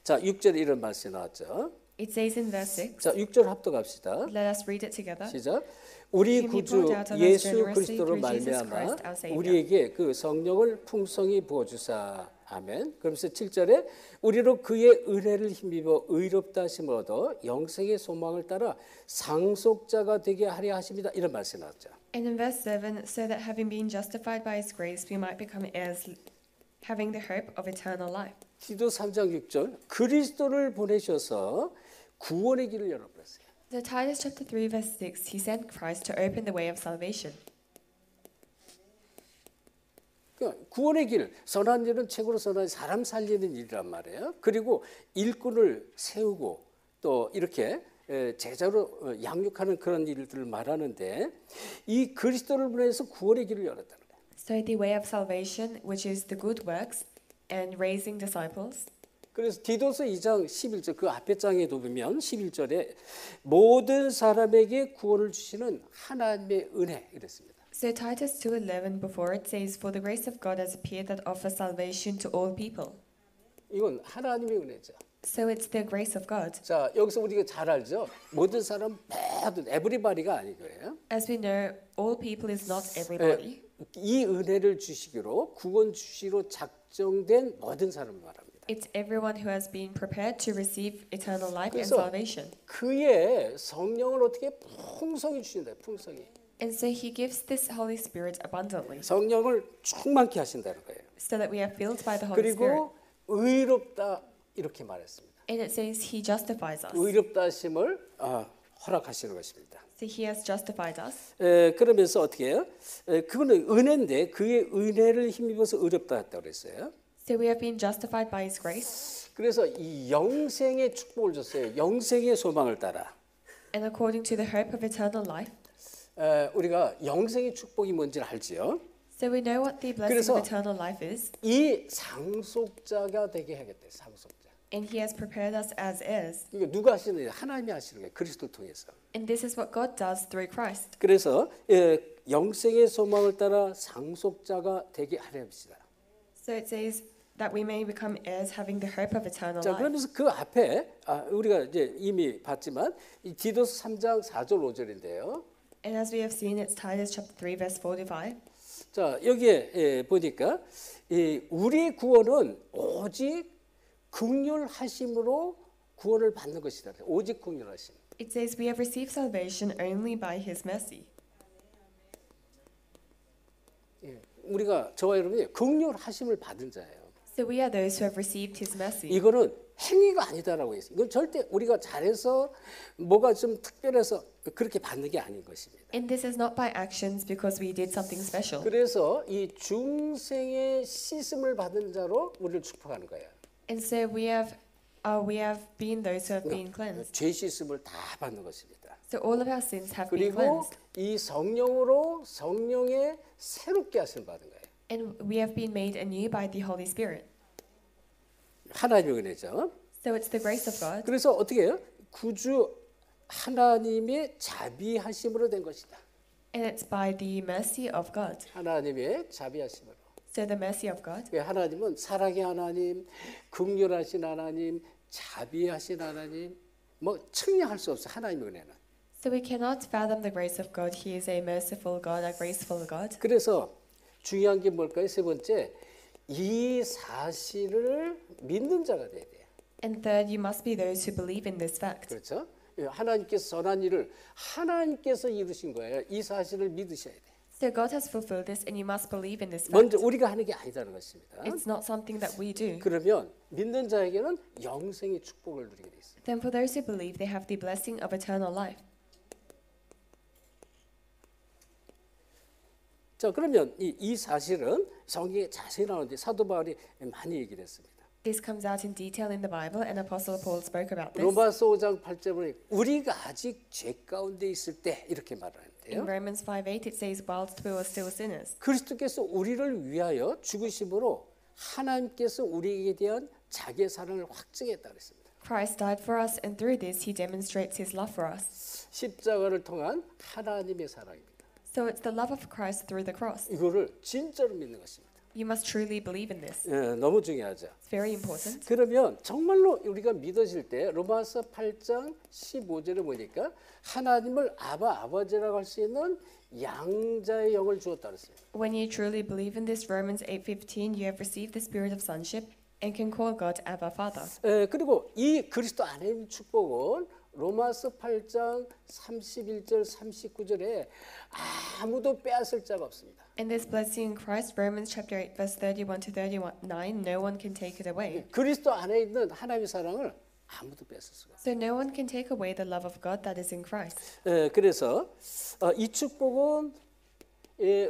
자, 6절에 이런 말씀이 나왔죠. It says in verse 6. 자, 6절 합독합시다. Let us read it together. 시작. 우리 Him he 구주 brought out of us 예수 generously 그리스도로 through Jesus 말미암아 Christ, our Savior. 우리에게 그 성령을 풍성히 부어주사. 아멘. 그러면서 7절에 우리로 그의 은혜를 힘입어 의롭다 하심을 얻어 영생의 소망을 따라 상속자가 되게 하려 하십니다. 이런 말씀이 나왔죠. And in verse 7, so that having been justified by his grace, we might become heirs, having the hope of eternal life. 디도 3장 6절 그리스도를 보내셔서 구원의 길을 열어버렸어요. So Titus chapter 3 verse 6, he sent Christ to open the way of salvation. 그러니까 구원의 길, 선한 일은 최고로 선한 사람 살리는 일이란 말이에요. 그리고 일꾼을 세우고 또 이렇게 제자로 양육하는 그런 일들을 말하는데 이 그리스도를 보내서 구원의 길을 열었다는 거예요. So the way of salvation, which is the good works and raising disciples. 그래서 디도서 2장 11절 그 앞에 장에도 보면 11절에 모든 사람에게 구원을 주시는 하나님의 은혜 이랬습니다. So Titus 2:11 before it says, "For the grace of God has appeared that offers salvation to all people." 이건 하나님의 은혜죠. So it's the grace of God. 자, 여기서 우리가 잘 알죠. 모든 사람 모든 에브리바디가 아닌 거예요. As we know, all people is not everybody. 이 은혜를 주시기로 구원 주시로 작정된 모든 사람을 말합니다. It's everyone who has been prepared to receive eternal life and 그래서 salvation. 그의 성령을 어떻게 풍성히 주신다. 풍성히. And so he gives this Holy Spirit abundantly 성령을 충만케 하신다는 거예요. so that we are filled by the Holy Spirit. 그리고 의롭다 이렇게 말했습니다. And it says he justifies us. 의롭다 하심을 허락하시는 것입니다. So he has justified us. 그러면서 어떻게 해요? 그거는 은혜인데 그의 은혜를 힘입어서 의롭다 했다고 그랬어요. So we have been justified by his grace. 그래서 이 영생의 축복을 줬어요. 영생의 소망을 따라. And according to the hope of eternal life. 우리가 영생의 축복이 뭔지를 알지요. So we know what the blessing 그래서 of eternal life is. 이 상속자가 되게 하겠대. 상속자. And he has prepared us as heirs. 이게 누가 하시느냐? 하나님이 하시는 거예요. 그리스도를 통해서. And this is what God does through Christ. 그래서 영생의 소망을 따라 상속자가 되게 하려 합시다. So it says that we may become heirs having the hope of eternal 자, life. 그러면서 그 앞에 우리가 이제 이미 봤지만 이 디도스 3장 4절 5절인데요. And as we have seen, it's Titus chapter 3 verse 4 to 5. 자, 여기에 보니까 우리의 구원은 오직 긍휼하심으로 구원을 받는 것이다. 오직 긍휼하심. It says we have received salvation only by his mercy. 우리가 저와 여러분이 긍휼하심을 받은 자예요. So we are those who have received his mercy. 이거는 행위가 아니다라고 했어요. 이건 절대 우리가 잘해서 뭐가 좀 특별해서 그렇게 받는 게 아닌 것입니다. And this is not by actions because we did something special. 그래서 이 중생의 씻음을 받은 자로 우리를 축복하는 거예요. And so we have been those who have been cleansed. 죄 씻음을 다 받는 것입니다. So all of our sins have been 그리고 cleansed. 이 성령으로 성령의 새롭게 하심 받은 거예요. And we have been made anew by the Holy Spirit. 하나님의 은혜죠. So it's the grace of God. 그래서 어떻게 해요? 구주 하나님의 자비하심으로 된 것이다. And it's by the mercy of God. 하나님의 자비하심으로. So the mercy of God. 하나님은 사랑의 하나님, 긍휼하신 하나님, 자비하신 하나님, 뭐 측량할 수 없어 하나님의 은혜는. So we cannot fathom the grace of God. He is a merciful God, a graceful God. 그래서 중요한 게 뭘까요? 세 번째, 이 사실을 믿는 자가 돼야 돼요. And third, you must be those who believe in this fact. 그렇죠? 하나님께서 선한 일을 하나님께서 이루신 거예요. 이 사실을 믿으셔야 돼요. So God has fulfilled this, and you must believe in this fact. 먼저 우리가 하는 게 아니다는 것입니다. It's not something that we do. 그러면 믿는 자에게는 영생의 축복을 누리게 돼 있어요. Then for those who believe, they have the blessing of eternal life. 자, 그러면 이 사실은 성경에 자세히 나오는데 사도 바울이 많이 얘기를 했습니다. This comes out in detail in the Bible, and Apostle Paul spoke about this. 로마서 5장 8절 보니 우리가 아직 죄 가운데 있을 때 이렇게 In 말하는데요. Romans 5:8, it says, "Whilst we were still sinners." 그리스도께서 우리를 위하여 죽으심으로 하나님께서 우리에게 대한 자기의 사랑을 확증했다 그랬습니다. Christ died for us, and through this, He demonstrates His love for us. 십자가를 통한 하나님의 사랑입니다. So it's the love of Christ through the cross. 이거를 진짜로 믿는 것입니다. You must truly believe in this. 너무 중요하죠. It's very important. 그러면 정말로 우리가 믿어질 때 로마서 8장 15절에 보니까 하나님을 아버지라고 할 수 있는 양자의 영을 주었다 그랬어요. When you truly believe in this, Romans 8:15, you have received the spirit of sonship and can call God Abba Father. 그리고 이 그리스도 안에 있는 축복은 로마서 8장 31절 39절에 아무도 빼앗을 자가 없습니다. And this blessing in Christ, Romans chapter 8, verse 31 to 39, no one can take it away. 그리스도 안에 있는 하나님의 사랑을 아무도 뺏을 수가 없어요. So no one can take away the love of God that is in Christ. 그래서 이 축복은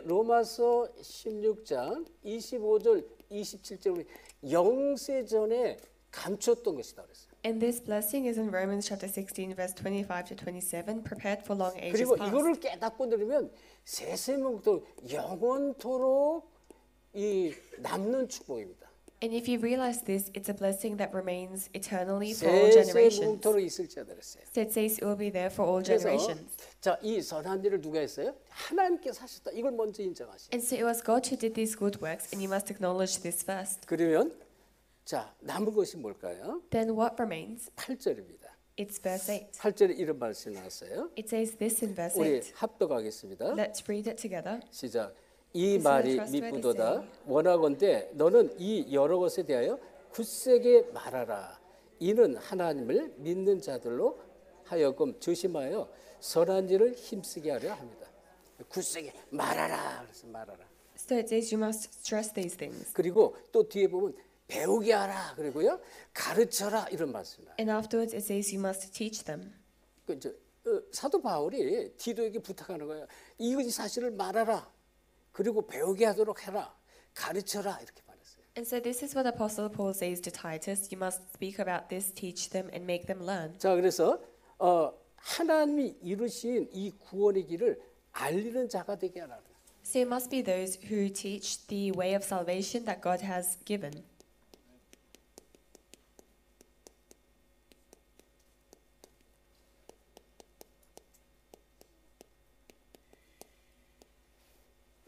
로마서 16장 25절 27절에 영세전에 감췄던 것이다 그랬어요. And this blessing is in Romans chapter 16, verse 25 to 27, prepared for long ages 그리고 past. 이거를 깨닫고 들으면 세세명토록 영원토록 이 남는 축복입니다. And if you realize this, it's a blessing that remains eternally for all generations. 세세명토록 있을 자다 그랬어요. So it says it will be there for all 그래서 generations. 자, 이 선한 일을 누가 했어요? 하나님께서 하셨다. 이걸 먼저 인정하시죠. And so it was God who did these good works, and you must acknowledge this first. 그러면 자, 남은 것이 뭘까요? Then what remains? 8절입니다. It's verse 8. 8절에 이런 말씀이 나왔어요. It says this in verse 우리 8. 합독하겠습니다. Let's read it together. 시작. 이 This is a 말이 trustworthy 미쁘도다. saying. 원하건대 너는 이 여러 것에 대하여 굳세게 말하라. 이는 하나님을 믿는 자들로 하여금 조심하여 선한 일을 힘쓰게 하려 합니다. 굳세게 말하라. 그래서 말하라. So it says you must stress these things. 그리고 또 뒤에 보면 배우게 하라. 그리고요 가르쳐라 이런 말씀이에요. And afterwards it says you must teach them. 그 이제 사도 바울이 디도에게 부탁하는 거예요. 이 사실을 말하라. 그리고 배우게 하도록 해라. 가르쳐라 이렇게 말했어요. And so this is what Apostle Paul says to Titus. You must speak about this, teach them, and make them learn. 자, 그래서 하나님이 이루신 이 구원의 길을 알리는 자가 되게 하라. So you must be those who teach the way of salvation that God has given.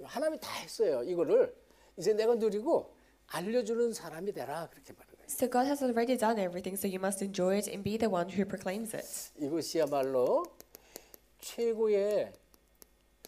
하나님이 다 했어요. 이거를 이제 내가 누리고 알려주는 사람이 되라 그렇게 말하는 거예요. So God has already done everything, so you must enjoy it and be the one who proclaims it. 이것이야말로 최고의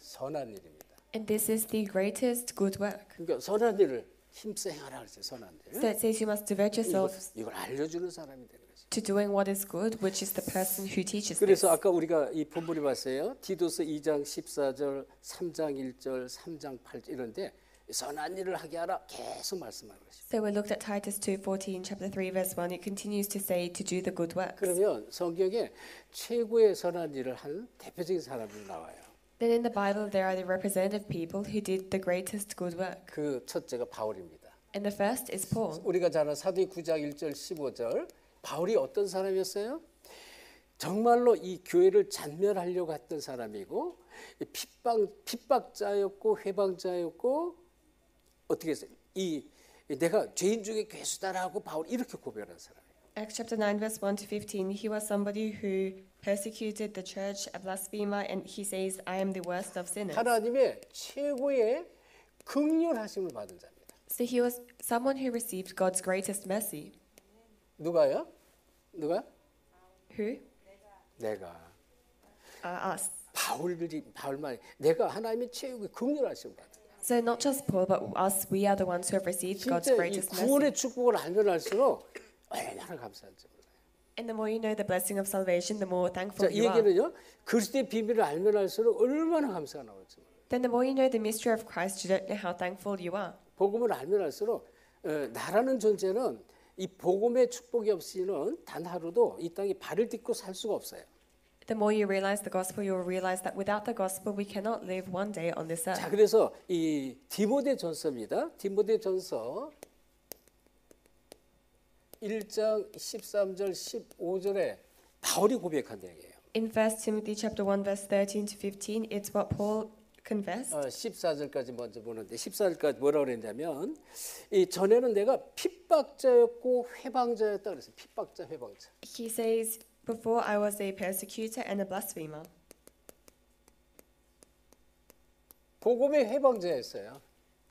선한 일입니다. And this is the greatest good work. 그러니까 선한 일을 힘써 행하라 그랬어요. 선한 일. So it says you must devote yourself 이걸 알려주는 사람이 되는 거죠. to doing what is good, which is the person who teaches this. 그래서 아까 우리가 이 본문이 봤어요. 디도서 2장 14절, 3장 1절, 3장 8절 이런데 선한 일을 하게 하라 계속 말씀하는 것입니다. So we looked at Titus 2:14, chapter 3, verse 1. It continues to say to do the good works. 그러면 성경에 최고의 선한 일을 한 대표적인 사람들이 나와요. Then in the Bible there are the representative people who did the greatest good work. 그 첫째가 바울입니다. And the first is Paul. 우리가 잘 아는 사도행 9장 1절 15절 바울이 어떤 사람이었어요? 정말로 이 교회를 잔멸하려고 했던 사람이고 핍박자였고 회방자였고 어떻게 했어요? 내가 죄인 중에 괴수다라고 바울이 이렇게 고백한 사람이에요. Acts chapter 9, verse 1 to 15. He was somebody who persecuted the church, a blasphemer, and he says, I am the worst of sinners. 하나님의 최고의 긍휼하심을 받은 자입니다. So he was someone who received God's greatest mercy. 누가요? 누가? Who? 내가. Us. 바울만 내가 하나님의 최고의 긍휼하심을 받은. So not just Paul, but us, we are the ones who have received God's 진짜 이 greatest 구원의 mercy. 축복을 알면 알수록 얼마나 감사한지 몰라요. And the more you know the blessing of salvation, the more 자, thankful 이 you are. 얘기는요. 그리스도의 비밀을 알면 알수록 얼마나 감사가 나올지 몰라요. Then the more you know the mystery of Christ, you don't know how thankful you are. 복음을 알면 알수록 나라는 존재는 이 복음의 축복이 없이는 단 하루도 이 땅에 발을 딛고 살 수가 없어요. The more you realize the gospel, you will realize that without the gospel, we cannot live one day on this earth. 자, 그래서 이 디모데전서입니다. 디모데전서 1장 13절 15절에 바울이 고백한 얘기예요. In 1 Timothy chapter 1, verse 13 to 15, it's what Paul confessed. 14절까지 먼저 보는데 14절까지 뭐라고 그랬냐면 이 전에는 내가 핍박자였고 회방자였다 그랬어요. 핍박자, 회방자. He says, before I was a persecutor and a blasphemer. 복음의 회방자였어요.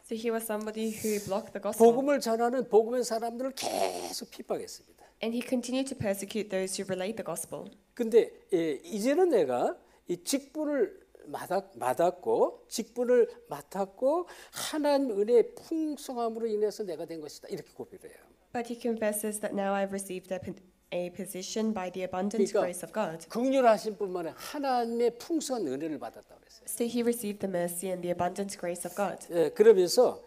So he was somebody who blocked the gospel. 복음을 전하는 복음의 사람들을 계속 핍박했습니다. And he continued to persecute those who relate the gospel. 근데 이제는 내가 이 직분을 맡았고 하나님 은혜의 풍성함으로 인해서 내가 된 것이다. 이렇게 고백을 해요. But he confesses that now I've received a position by the abundant 그러니까 grace of God. 긍휼하신 뿐만 아니라 하나님의 풍성한 은혜를 받았다고 그랬어요. So he received the mercy and the abundant grace of God. 그러면서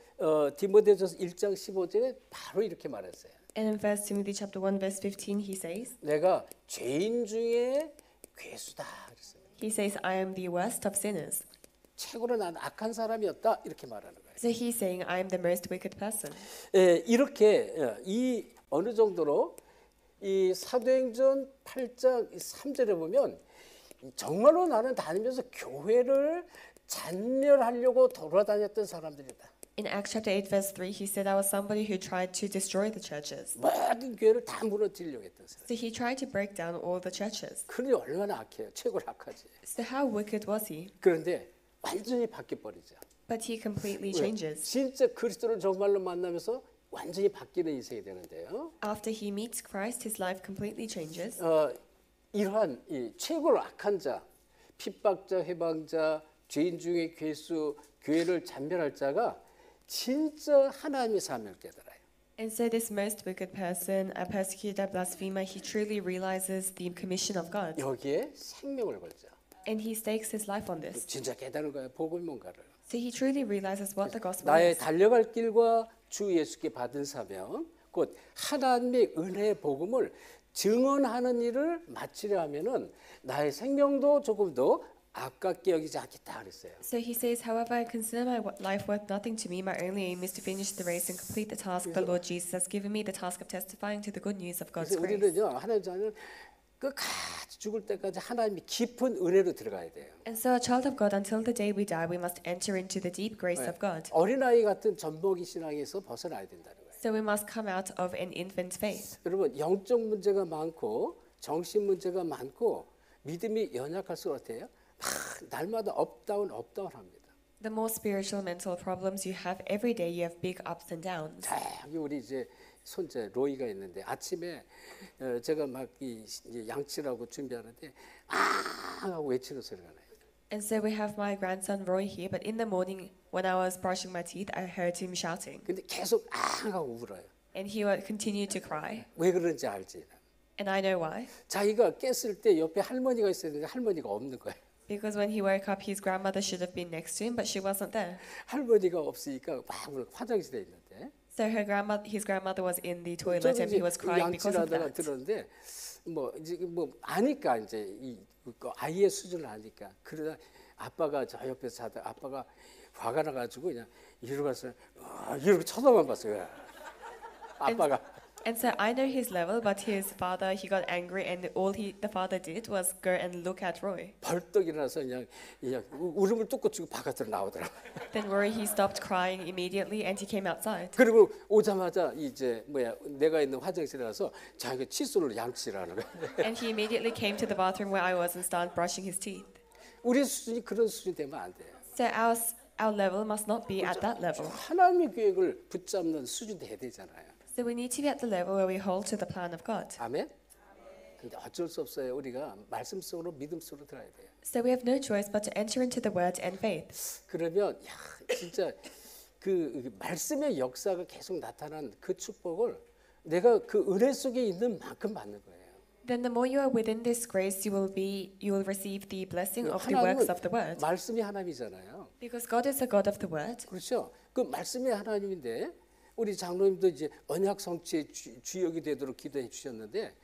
디모데전서 1장 15절에 바로 이렇게 말했어요. And in 1 Timothy chapter 1 verse 15 he says, 내가 죄인 중에 괴수다 그랬어요. he says, I am the worst of sinners. 최고로 난 악한 사람이었다 이렇게 말하는 거예요. So he's saying, I am the most wicked person. 이렇게 이 어느 정도로 이 사도행전 8장 3절에 보면 정말로 나는 다니면서 교회를 잔멸하려고 돌아다녔던 사람들이다. In Acts chapter 8 verse 3 he said I was somebody who tried to destroy the churches. 모든 교회를 다 무너뜨리려고 했던 사람. So he tried to break down all the churches. 그러니 얼마나 악해요. 최고로 악하지. So how wicked was he? 그런데 완전히 바뀌어버리죠. But he completely 왜? changes. 진짜 그리스도를 정말로 만나면서 완전히 바뀌는 인생이 되는데요. After he meets Christ, his life completely changes. 이러한 이 최고로 악한 자, 핍박자, 회방자, 죄인 중에 괴수, 교회를 잔멸할 자가 진짜 하나님의 사명을 깨달아요. And so this most wicked person, a persecutor, blasphemer, he truly realizes the commission of God. 여기에 생명을 걸자. And he stakes his life on this. 진짜 깨달은 거예요. 복음이 뭔가를. So he truly realizes what the gospel 나의 is. 달려갈 길과 주 예수께 받은 사명, 곧 하나님의 은혜의 복음을 증언하는 일을 마치려 하면은 나의 생명도 조금 더 아깝게 여기지 않겠다 그랬어요. So he says, however, I consider my life worth nothing to me. My only aim is to finish the race and complete the task the Lord Jesus has given me, the task of testifying to the good news of God's 그래서 grace. 우리는요 하나님 자녀는 끝까지 죽을 때까지 하나님의 깊은 은혜로 들어가야 돼요. And so, a child of God, until the day we die, we must enter into the deep grace of God. 어린아이 같은 젖먹이 신앙에서 벗어나야 된다는 거예요. So we must come out of an infant faith. 여러분 영적 문제가 많고 정신 문제가 많고 믿음이 연약할수록 어때요? 막 날마다 업다운 합니다. The more spiritual mental problems you have every day, you have big ups and downs. 자, 여기 우리 이제 손자 로이가 있는데 아침에 제가 막 이 양치라고 준비하는데 아 하고 외치는 소리가 나요. And so we have my grandson Roy here, but in the morning when I was brushing my teeth, I heard him shouting. 근데 계속 아 하고 울어요. And he would continue to cry. 왜 그런지 알지? And I know why. 자기가 깼을 때 옆에 할머니가 있었는데 할머니가 없는 거예요. Because when he woke up, his grandmother should have been next to him, but she wasn't there. 할머니가 없으니까 막 화장실에 있는데. So his grandmother was in the toilet and he was crying because of 양치하다가 that. 들었는데 뭐 이제 뭐 아니까 이제 이 아이의 수준을 아니까 그러다 아빠가 저 옆에서 자다 아빠가 화가 나가지고 그냥 이러고 갔어요. 이렇게 쳐다만 봤어요. 아빠가. And so I know his level, but his father, he got angry, and all the father did was go and look at Roy. 벌떡 일어나서 그냥 울음을 뚝 치고 바깥으로 나오더라고요. Then Roy, he stopped crying immediately, and he came outside. 그리고 오자마자 이제 내가 있는 화장실에 가서 자기가 칫솔로 양치를 하는 거예요. And he immediately came to the bathroom where I was and started brushing his teeth. 우리 수준이 그런 수준이 되면 안 돼요. So our level must not be at that level. 하나님의 계획을 붙잡는 수준 돼야 되잖아요. So we need to be at the level where we hold to the plan of God. 아멘. 근데 어쩔 수 없어요. 우리가 말씀 속으로 믿음 속으로 들어야 돼요. So we have no choice but to enter into the word and faith. 그러면 진짜 그 말씀의 역사가 계속 나타난 그 축복을 내가 그 은혜 속에 있는 만큼 받는 거예요. Then the more you are within this grace, you will receive the blessing of the works of the word. 말씀이 하나님이잖아요. Because God is the God of the word. 그렇죠. 그 말씀이 하나님인데 우리 장로님도 이제 언약 성취의 주역이 되도록 기도해 주셨는데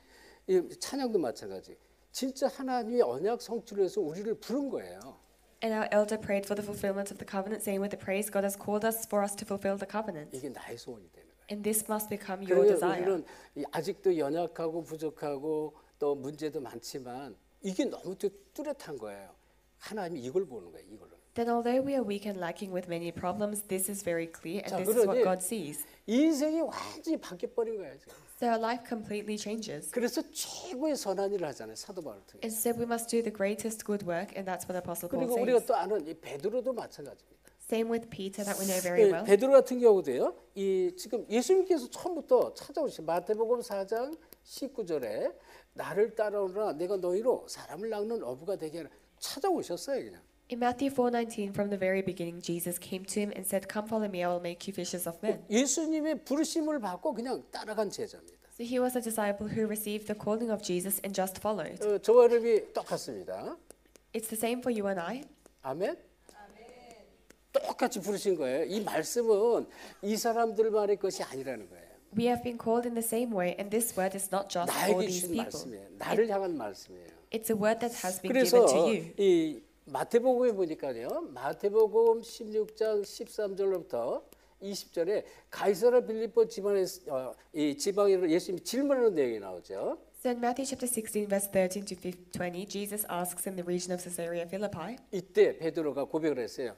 이 찬양도 마찬가지. 진짜 하나님의 언약 성취를 해서 우리를 부른 거예요. And our elder prayed for the fulfillment of the covenant, saying with the praise, God has called us for us to fulfill the covenant. 이게 나의 소원이 되는 거예요. And this must become your 그래서 desire. 우리는 아직도 연약하고 부족하고 또 문제도 많지만 이게 너무 뚜렷한 거예요. 하나님이 이걸 보는 거예요. 이걸로. Then although we are weak and lacking with many problems, this is very clear and 자, this is what 그러니 God sees. 인생이 완전히 바뀌어버린 거예요. 지금. So our life completely changes. 그래서 최고의 선한 일을 하잖아요. 사도 바울을 통해. And so we must do the greatest good work, and that's what Apostle Paul 그리고 우리가 says. 또 아는 이 베드로도 마찬가지입니다. Same with Peter that we know very well. 베드로 같은 경우도요. 이 지금 예수님께서 처음부터 찾아오신 마태복음 4장 19절에 나를 따라오라 내가 너희로 사람을 낚는 어부가 되게 하라 찾아오셨어요 그냥. In Matthew 4:19, from the very beginning, Jesus came to him and said, "Come, follow me. I will make you fishers of men." 예수님의 부르심을 받고 그냥 따라간 제자입니다. So he was a disciple who received the calling of Jesus and just followed. 저와 여러분이 똑같습니다. It's the same for you and I. 아멘. 똑같이 부르신 거예요. 이 말씀은 이 사람들만의 것이 아니라는 거예요. We have been called in the same way, and this word is not just for 나에게 these 주신 people. 말씀이에요. 나를 향한 말씀이에요. It's a word that has been 그래서 given to you. 이 마태복음에 보니까요. 마태복음 16장 13절로부터 20절에 가이사라 빌립보 이 지방으로 예수님이 질문하는 내용이 나오죠. So in Matthew chapter 16, verse 13 to 20, Jesus asks in the region of Caesarea Philippi. 이때 베드로가 고백을 했어요.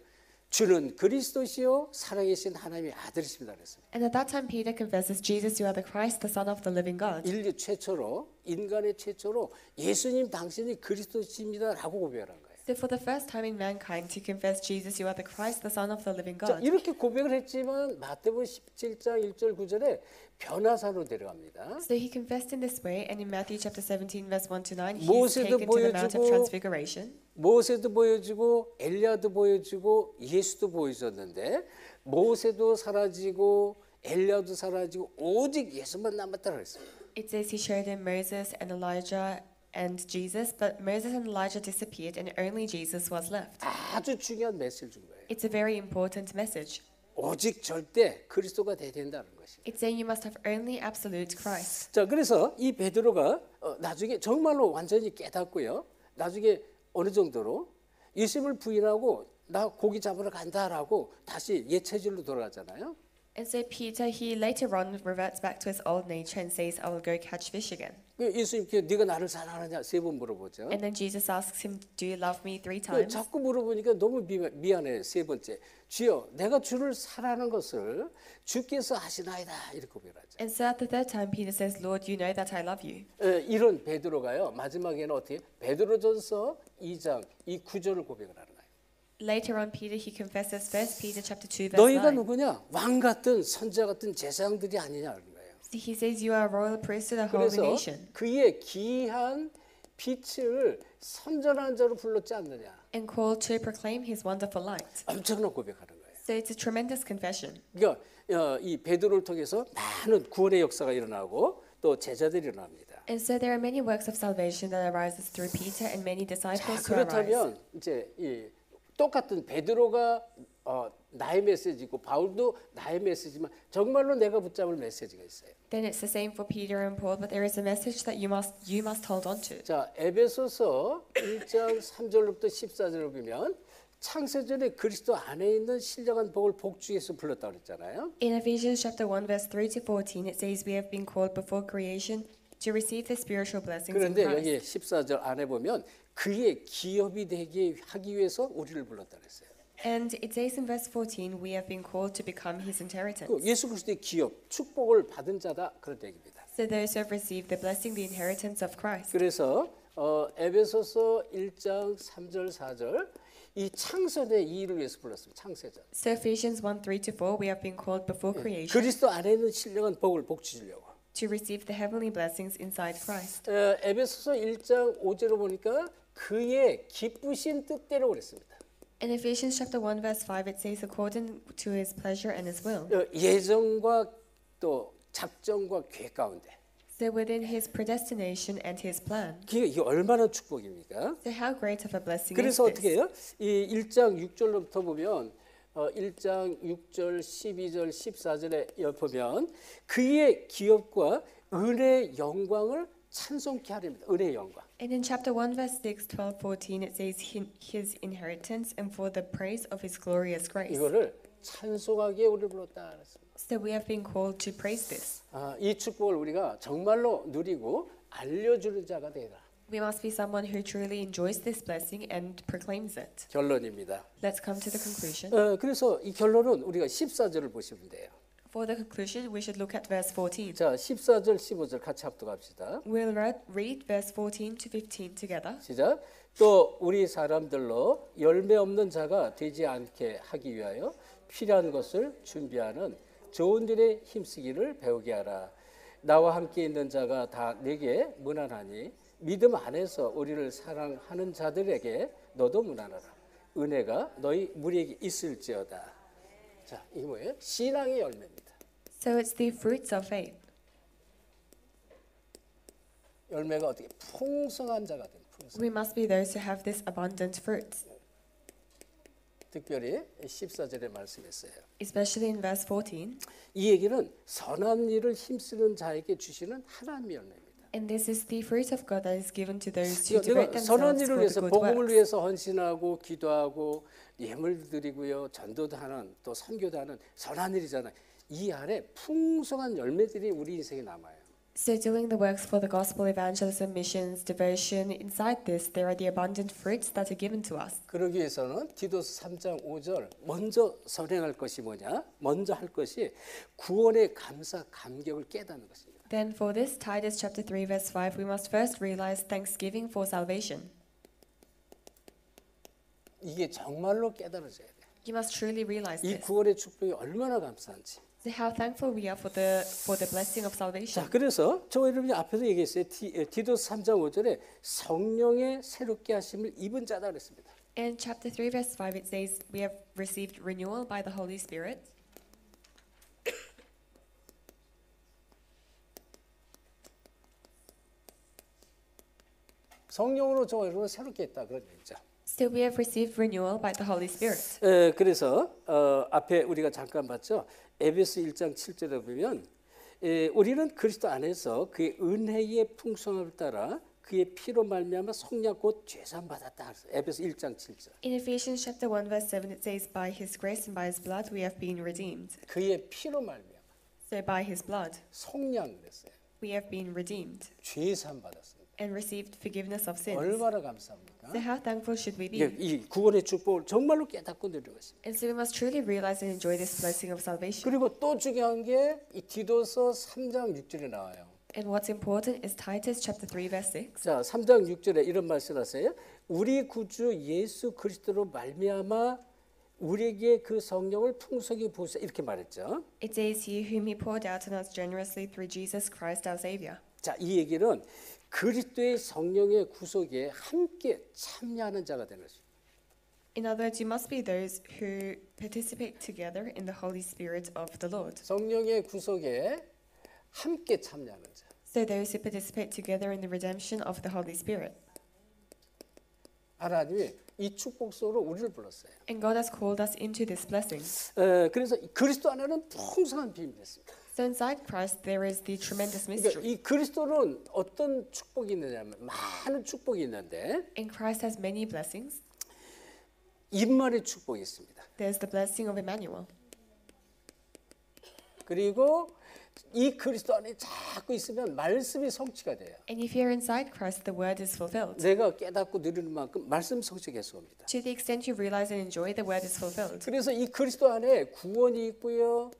주는 그리스도시요 살아계신 하나님의 아들이십니다 그랬어요. And at that time Peter confesses, Jesus, you are the Christ, the Son of the living God. 인류 최초로 인간의 최초로 예수님 당신이 그리스도십니다라고 고백한 거예요. So for the first time in mankind to confess Jesus, you are the Christ, the Son of the living 자, God. 이렇게 고백을 했지만 마태복음 17장 1절 9절에 변화사로 데려갑니다. So he confessed in this way, and in Matthew chapter 17, verse 1 to 9, he's 모세도 taken to the Mount of 보여주고 Transfiguration. 모세도 보여주고 엘리야도 보여주고 예수도 보여줬는데 모세도 사라지고 엘리야도 사라지고 오직 예수만 남았다고 했습니다. It says he showed him Moses and Elijah and Jesus, but Moses and Elijah disappeared, and only Jesus was left. 아주 중요한 메시지인 거예요. It's a very important message. 오직 절대 그리스도가 돼야 된다는 것이. It's saying you must have only absolute Christ. 자, 그래서 이 베드로가 나중에 정말로 완전히 깨닫고요. 나중에 어느 정도로 예수님을 부인하고 나 고기 잡으러 간다라고 다시 옛 체질로 돌아가잖아요. And so Peter, he later on reverts back to his old nature and says, I will go catch fish again. 예수님께 네가 나를 사랑하느냐 세 번 물어보죠. And then Jesus asks him, do you love me 3 그 times? 자꾸 물어보니까 너무 미안해. 세 번째, 주여 내가 주를 사랑하는 것을 주께서 아시나이다 이렇게 고백하죠. And so at the third time, Peter says, Lord, you know that I love you. 이런 베드로가요 마지막에는 어떻게 베드로전서 2장 이 9절을 고백을 하는 거예요. Later on, Peter, he confesses 1 Peter chapter 2, verse 너희가 9. 누구냐? 왕 같은 선자 같은 제사장들이 아니냐 그런 거예요. So he says, you are a royal priesthood, a holy 그래서 nation. 그의 귀한 빛을 선전한 자로 불렀지 않느냐. And called to proclaim his wonderful light. 엄청난 고백하는 거예요. So it's a tremendous confession. 그러니까 이 베드로를 통해서 많은 구원의 역사가 일어나고 또 제자들이 일어납니다. And so there are many works of salvation that arises through Peter and many 자, disciples who arise. 그렇다면 이제 이 똑같은 베드로가 나의 메시지고 바울도 나의 메시지만 정말로 내가 붙잡을 메시지가 있어요. Then it's the same for Peter and Paul, but there is a message that you must hold on to. 자, 에베소서 1장 3절부터 14절을 보면 창세전에 그리스도 안에 있는 신령한 복을 복주에서 불렀다고 그랬잖아요. In Ephesians chapter 1 verse 3 to 14 it says we have been called before creation to receive the spiritual blessings in 그런데 Christ. 여기 14절 안에 보면 그의 기업이 되게 하기 위해서 우리를 불렀다 그랬어요. And it says in verse 14 we have been called to become his inheritance. 그 예수 그리스도의 기업, 축복을 받은 자다 그런 얘기입니다. So those who have received the blessing, the inheritance of Christ. 그래서 에베소서 1장 3절 4절 이 창세의 이의를 위해서 불렀습니다. 창세전. So Ephesians 1 3 to 4 we have been called before creation 그리스도 안에 있는 신령한 복을 복주려고. to receive the heavenly blessings inside Christ. 에베소서 1장 5절을 보니까 그의 기쁘신 뜻대로 그랬습니다. In Ephesians chapter 1 verse 5 it says according to his pleasure and his will. 예정과 또 작정과 계획 가운데. So within his predestination and his plan. 이게 얼마나 축복입니까? So how great of a blessing 그래서 is 어떻게 this? 해요? 이 1장 6절부터 보면 1장 6절, 12절, 14절에 보면 그의 기업과 은혜의 영광을 찬송케 하렵니다. 은혜의 영광. And in chapter 1 verse 6, 12, 14 it says his inheritance and for the praise of his glorious grace. 이거를 찬송하기에 우리를 불렀다 그랬습니다. So we have been called to praise this. 이 축복을 우리가 정말로 누리고 알려주는 자가 되라. We must be someone who truly enjoys this blessing and proclaims it. 결론입니다. Let's come to the conclusion. 그래서 이 결론은 우리가 14절을 보시면 돼요. For the conclusion, we should look at verse 14. 자, 14절, 15절 같이 합독합시다. We'll read verse 14 to 15 together. 시작. 또 우리 사람들로 열매 없는 자가 되지 않게 하기 위하여 필요한 것을 준비하는 좋은 일에 힘쓰기를 배우게 하라. 나와 함께 있는 자가 다 내게 무난하니 믿음 안에서 우리를 사랑하는 자들에게 너도 무난하라. 은혜가 너희 무리에게 있을지어다. 자, 이게 뭐예요? 신앙의 열매입니다. So it's the fruits of faith. 열매가 어떻게 풍성한 자가 된 풍성. We must be those who have this abundant fruits. 특별히 14절에 말씀했어요. Especially in verse 14. 이 얘기는 선한 일을 힘쓰는 자에게 주시는 하나님의 열매입니다. And this is the fruit of God that is given to those who devote 내가 선한 themselves 일을 for the 위해서 good 복음을 works. 위해서 헌신하고 기도하고 예물 드리고요 전도도 하는 또 선교도 하는 선한 일이잖아요. 이 안에 풍성한 열매들이 우리 인생에 남아요. So doing the works for the gospel, evangelism, missions, devotion, inside this there are the abundant fruits that are given to us. 그러기 위해서는 디도스 3장 5절 먼저 선행할 것이 뭐냐? 먼저 할 것이 구원의 감사 감격을 깨닫는 것입니다. Then for this, Titus chapter 3 verse 5, we must first realize thanksgiving for salvation. 이게 정말로 깨달아져야 돼. You must truly realize 이 this. 구원의 축복이 얼마나 감사한지. So how thankful we are for the blessing of salvation. 자, 그래서 저 여러분이 앞에서 얘기했어요. 디도스 3장 5절에 성령의 새롭게 하심을 입은 자다 그랬습니다. In chapter 3 verse 5 it says we have received renewal by the Holy Spirit. 성령으로 저 여러분 새롭게 했다 그런 얘기죠. So we have received renewal by the Holy Spirit. 그래서 앞에 우리가 잠깐 봤죠. 에베소 1장 7절에 보면 우리는 그리스도 안에서 그의 은혜의 풍성함을 따라 그의 피로 말미암아 속량 곧 죄사함 받았다. 에베소 1장 7절. In Ephesians chapter 1 verse 7 it says by his grace and by his blood we have been redeemed. 그의 피로 말미암아 So by his blood 속량 그랬어요. we have been redeemed 죄사함 받았습니다. and received forgiveness of sins. 얼마나 감사합니까? So how thankful should we 이게 be? 이 구원의 축복을 정말로 깨닫고 누리는 것입니다. And so we must truly realize and enjoy this blessing of salvation. 그리고 또 중요한 게 이 디도서 3장 6절에 나와요. And what's important is Titus chapter 3 verse 6. 자, 3장 6절에 이런 말씀을 하세요. 우리 구주 예수 그리스도로 말미암아 우리에게 그 성령을 풍성히 부으사 이렇게 말했죠. It says here whom he poured out on us generously through Jesus Christ our Savior. 자, 이 얘기는 그리스도의 성령의 구속에 함께 참여하는 자가 되는 것입니다. In other words, you must be those who participate together in the Holy Spirit of the Lord. 성령의 구속에 함께 참여하는 자. So those who participate together in the redemption of the Holy Spirit. 하나님이 이 축복 속으로 우리를 불렀어요. And God has called us into this blessing. 그래서 그리스도 안에는 풍성한 비밀이 있습니다. So inside Christ there is the tremendous 그러니까 mystery. 이 그리스도는 어떤 축복이 있느냐면 많은 축복이 있는데 And Christ has many blessings. 임마의 축복이 있습니다. There's the blessing of Emmanuel. 그리고 이 그리스도 안에 자꾸 있으면 말씀이 성취가 돼요. And if you're inside Christ, the word is fulfilled. 내가 깨닫고 누리는 만큼 말씀 성취가 옵니다. To the extent you realize and enjoy, the word is fulfilled. 그래서 이 그리스도 안에 구원이 있고요,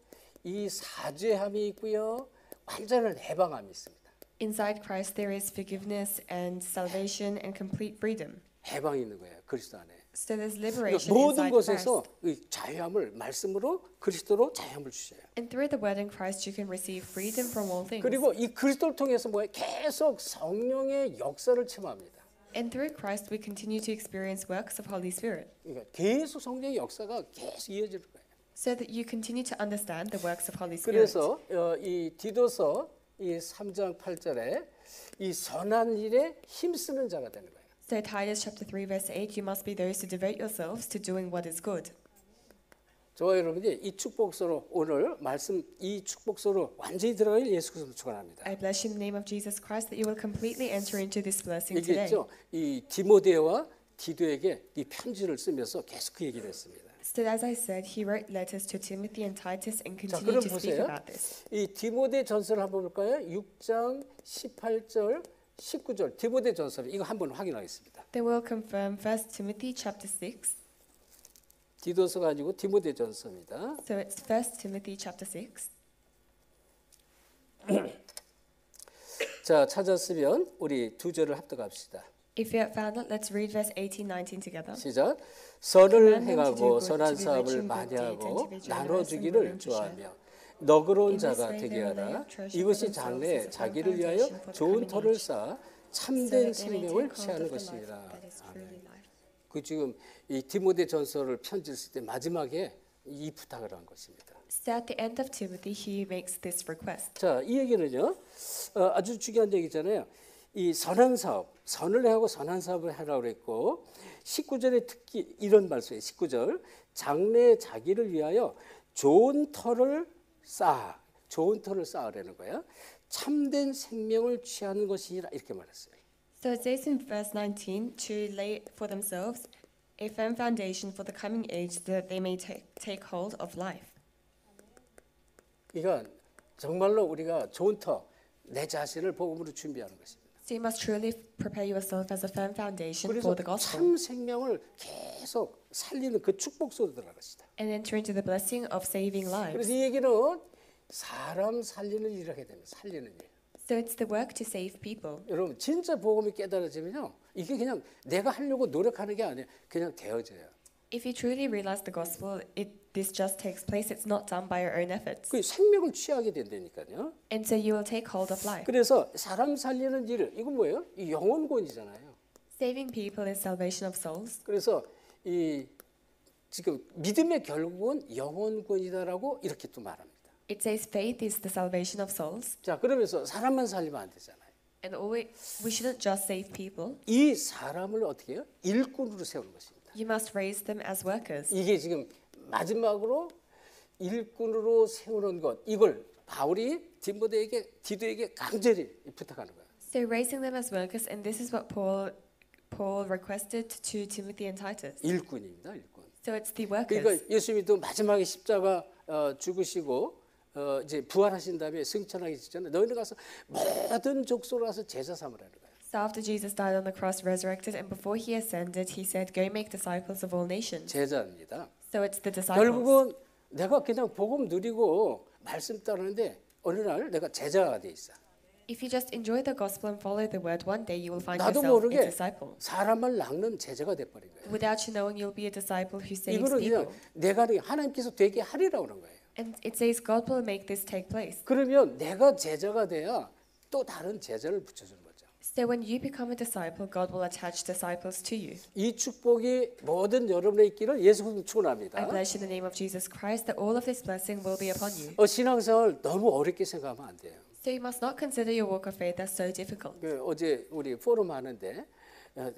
이 사죄함이 있고요, 완전한 해방함이 있습니다. Inside Christ there is forgiveness and salvation and complete freedom. 해방이 있는 거예요, 그리스도 안에. So there's 그러니까 liberation 모든 inside 것에서 Christ. 이 자유함을 말씀으로 그리스도로 자유함을 주셔요. And through the word in Christ you can receive freedom from all things. 그리고 이 그리스도를 통해서 뭐예요? 계속 성령의 역사를 체험합니다. And through Christ we continue to experience works of Holy Spirit. 그러니까 계속 성령의 역사가 계속 이어지는 거예요. So that you continue to understand the works of Holy Spirit. 그래서 이 디도서 이 3장 8절에 이 선한 일에 힘쓰는 자가 되는 거예요. So Titus chapter 3 verse 8, you must be those who devote yourselves to doing what is good. 저와 여러분이 이 축복서로 오늘 말씀 이 축복서로 완전히 들어갈 예수 그리스도를 축원합니다. I bless you in the name of Jesus Christ that you will completely enter into this blessing today. 얘기했죠. 이 디모데와 디도에게 이 편지를 쓰면서 계속 그 얘기를 했습니다. So as I said, he wrote letters to Timothy and Titus and 자, continued 그럼 to speak 보세요. about this. 이 디모데 전서를 한번 볼까요? 6장 18절 19절 디모데 전서 이거 한번 확인하겠습니다. Then we'll confirm 1 Timothy chapter 6. 디도서가 아니고 디모데 전서입니다. So it's 1 Timothy chapter 6. 자, 찾았으면 우리 두 절을 합독합시다. If you have found it, let's read verse 18, 19 together. 시작. 선을 Command them to do 행하고 good, 선한 to be 사업을 rich in 많이 good deeds, and 하고 to be generous and 나눠주기를 willing to 좋아하며 share. 너그러운 In this 자가 way 되게 they will lay 하라. up treasure for 이것이 themselves 장래에 as a 자기를 firm 위하여 foundation for the 좋은 coming 터를 age, 쌓아 so 참된 that they may 생명을 take hold 취하는 of the life 것이니라. that is truly life. 그 지금 이 디모데 전서를 편지를 쓸 때 마지막에 이 부탁을 한 것입니다. So at the end of Timothy, he makes this request. 자, 이 얘기는요. 아주 중요한 얘기잖아요. 이 선한 사업, 선을 행하고 선한 사업을 하라고 그랬고 19절에 특히 이런 말씀이에요. 19절. 장래에 자기를 위하여 좋은 터를 쌓으라는 거예요. 참된 생명을 취하는 것이라 이렇게 말했어요. So it says in verse 19 to lay for themselves a firm foundation for the coming age so that they may take hold of life. 그러니까 정말로 우리가 좋은 터, 내 자신을 복음으로 준비하는 것입니다. So you must truly prepare yourself as a firm foundation 그래서 for the gospel 참 생명을 계속 살리는 그 축복 속으로 들어갈 것이다. and enter into the blessing of saving lives. 그래서 이 얘기는 사람 살리는 일을 하게 됩니다. 살리는 일. So it's the work to save people. 여러분 진짜 복음이 깨달아지면요, 이게 그냥 내가 하려고 노력하는 게 아니에요. 그냥 되어져요. If you truly realize the gospel, this just takes place. It's not done by your own efforts. 그 생명을 취하게 된다니까요. And so you will take hold of life. 그래서 사람 살리는 일, 이건 뭐예요? 이 영혼권이잖아요. Saving people is salvation of souls. 그래서 이 지금 믿음의 결국은 영혼권이다라고 이렇게 또 말합니다. It says faith is the salvation of souls. 자, 그러면서 사람만 살리면 안 되잖아요. And we shouldn't just save people. 이 사람을 어떻게 해요? 일꾼으로 세우는 것입니다. You must raise them as workers. 이게 지금 마지막으로 일꾼으로 세우는 것, 이걸 바울이 디도에게 간절히 부탁하는 거예요. So raising them as workers, and this is what Paul requested to Timothy and Titus. 일꾼입니다, 일꾼. So it's the workers. 그러니까 예수님도 마지막에 십자가 죽으시고 이제 부활하신 다음에 승천하기 직전에 너희는 가서 모든 족속으로 가서 제자 삼으라는 거예요. So after Jesus died on the cross, resurrected, and before he ascended, he said, "Go make disciples of all nations." 제자입니다. So it's the disciples. 결국은 내가 그냥 복음 누리고 말씀 따르는데 어느 날 내가 제자가 돼 있어. If you just enjoy the gospel and follow the word, one day you will find 나도 yourself a 모르게 disciple. 사람을 낚는 제자가 돼 버린 거예요. Without you knowing, you'll be a disciple who saves 이거는 people. 그냥 내가 하나님께서 되게 하리라고 그런 거예요. And it says God will make this take place. 그러면 내가 제자가 돼야 또 다른 제자를 붙여주는 거죠. So when you become a disciple, God will attach disciples to you. 이 축복이 모든 여러분의 있기를 예수 그리스도 I 축원합니다. bless you in the name of Jesus Christ that all of this blessing will be upon you. 신앙생활 너무 어렵게 생각하면 안 돼요. So you must not consider your walk of faith as so difficult. 어제 우리 포럼 하는데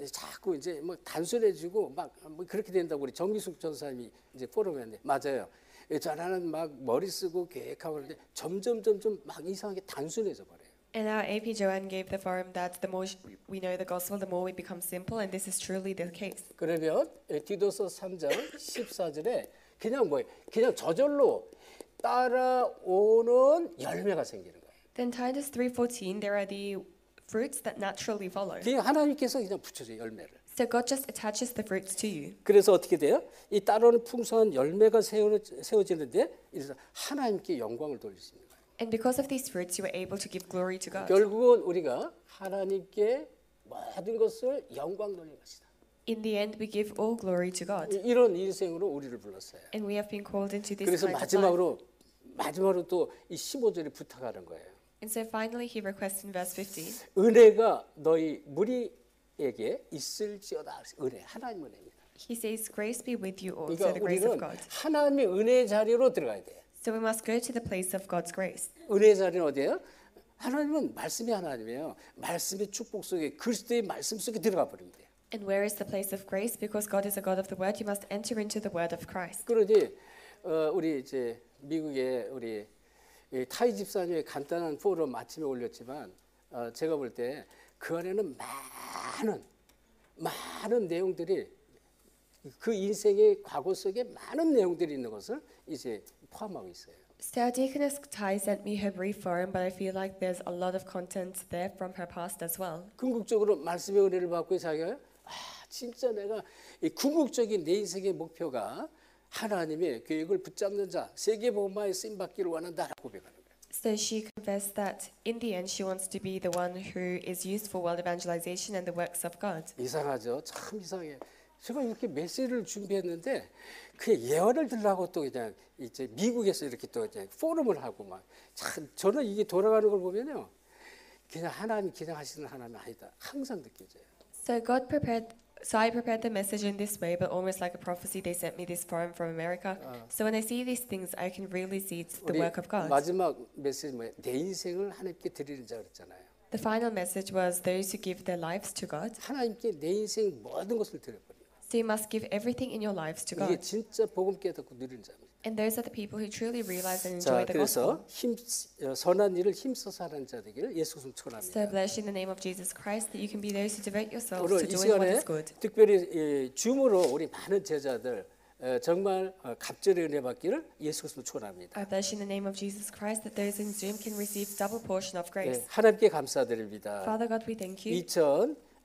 자꾸 이제 뭐 단순해지고 막 뭐 그렇게 된다고 우리 정미숙 전사님이 이제 포럼에 했는데 맞아요. 저는 막 머리 쓰고 계획하고 하는데 점점 막 이상하게 단순해져 버려요. And our AP Joanne gave the forum that the more we know the gospel, the more we become simple, and this is truly the case. 그러면 디도서 3장 14절에 그냥 뭐예요? 그냥 저절로 따라오는 열매가 생기는 거예요. Then Titus 3:14, there are the fruits that naturally follow. 그냥 하나님께서 그냥 붙여줘요, 열매를. So God just attaches the fruits to you. 그래서 어떻게 돼요? 이 따라오는 풍성한 열매가 세워지는데 이래서 하나님께 영광을 돌리시는 거예요. And because of these fruits, you are able to give glory to God. 결국은 우리가 하나님께 모든 것을 영광 돌리는 것이다. In the end, we give all glory to God. 이런 인생으로 우리를 불렀어요. And we have been called into this 그래서 kind of life. 마지막으로 또 이 15절에 부탁하는 거예요. And so finally, he requests in verse 15, 은혜가 너희 무리에게 있을지어다. 은혜, 하나님 은혜입니다. he says, "Grace be with you all." 그러니까 So the grace of 우리는 God. 하나님의 은혜 자리로 들어가야 돼요. So we must go to the place of God's grace. 은혜 자리는 어디예요? 하나님은 말씀이 하나님이에요. 말씀의 축복 속에 그리스도의 말씀 속에 들어가 버리면 돼요. And where is the place of grace? Because God is a God of the Word, you must enter into the Word of Christ. 그러니 우리 이제 미국에 우리 타이 집사님의 간단한 포럼 아침에 올렸지만 제가 볼 때 그 안에는 많은 내용들이 그 인생의 과거 속에 많은 내용들이 있는 것을 이제 포함하고 있어요. So our deaconess Tai sent me her brief forum, but I feel like there's a lot of content there from her past as well. 궁극적으로 말씀의 은혜를 받고 자기가 진짜 내가 이 궁극적인 내 인생의 목표가 하나님의 계획을 붙잡는 자, 세계 복음화에 쓰임 받기를 원한다라고 고백하는 거예요. So she confessed that in the end she wants to be the one who is used for world evangelization and the works of God. 이상하죠? 참 이상해. 제가 이렇게 메시지를 준비했는데 그 예언을 들라고 또 그냥 이제 미국에서 이렇게 또 이제 포럼을 하고 막 참 저는 이게 돌아가는 걸 보면요, 그냥 하나님 그냥 하시는 하나님 아니다 항상 느껴져요. So I prepared the message in this way, but almost like a prophecy, they sent me this forum from America. So when I see these things, I can really see it's the 우리 work of God. 마지막 메시지 뭐예요? 내 인생을 하나님께 드리는 자 그랬잖아요. The final message was those who give their lives to God. 하나님께 내 인생 모든 것을 드려버려요. So you must give everything in your lives to 이게 God. 진짜 복음 깨닫고 누리는 자입니다. And those are the people who truly realize and 자, enjoy the gospel. 그래서 선한 일을 힘써서 하는 자 되기를 예수 그리스도 So 축원합니다. bless you in the name of Jesus Christ that you can be those who devote yourselves 오늘 to 이 doing what 시간에 is good. 특별히 줌으로 우리 많은 제자들 정말 갑절의 은혜 받기를 예수 그리스도 축원합니다. I bless you in the name of Jesus Christ that those in Zoom can receive double portion of grace. 하나님께 감사드립니다. Father God, we thank you.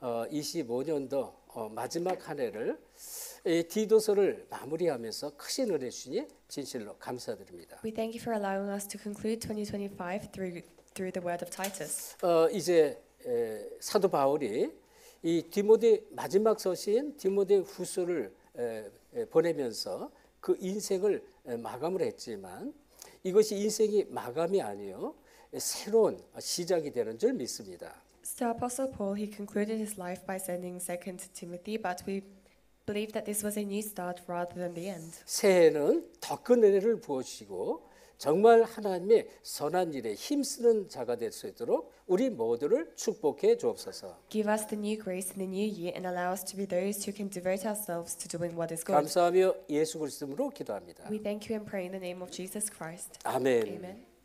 2025년도 마지막 한 해를 디도서를 마무리하면서 크신 은혜 주니 진실로 감사드립니다. We thank you for allowing us to conclude 2025 through through the word of Titus. 이제 사도 바울이 이 디모데 마지막 서신 디모데 후서를 보내면서 그 인생을 마감을 했지만 이것이 인생이 마감이 아니요 새로운 시작이 되는 줄 믿습니다. So Apostle Paul, he concluded his life by sending 2 Timothy, but we believe that this was a new start rather than the end. 새해는 더 큰 은혜를 부어주시고 정말 하나님의 선한 일에 힘쓰는 자가 될 수 있도록 우리 모두를 축복해 주옵소서. Give us the new grace in the new year and allow us to be those who can devote ourselves to doing what is good. 감사하며 예수 그리스도로 기도합니다. We thank you and pray in the name of Jesus Christ. 아멘. Amen.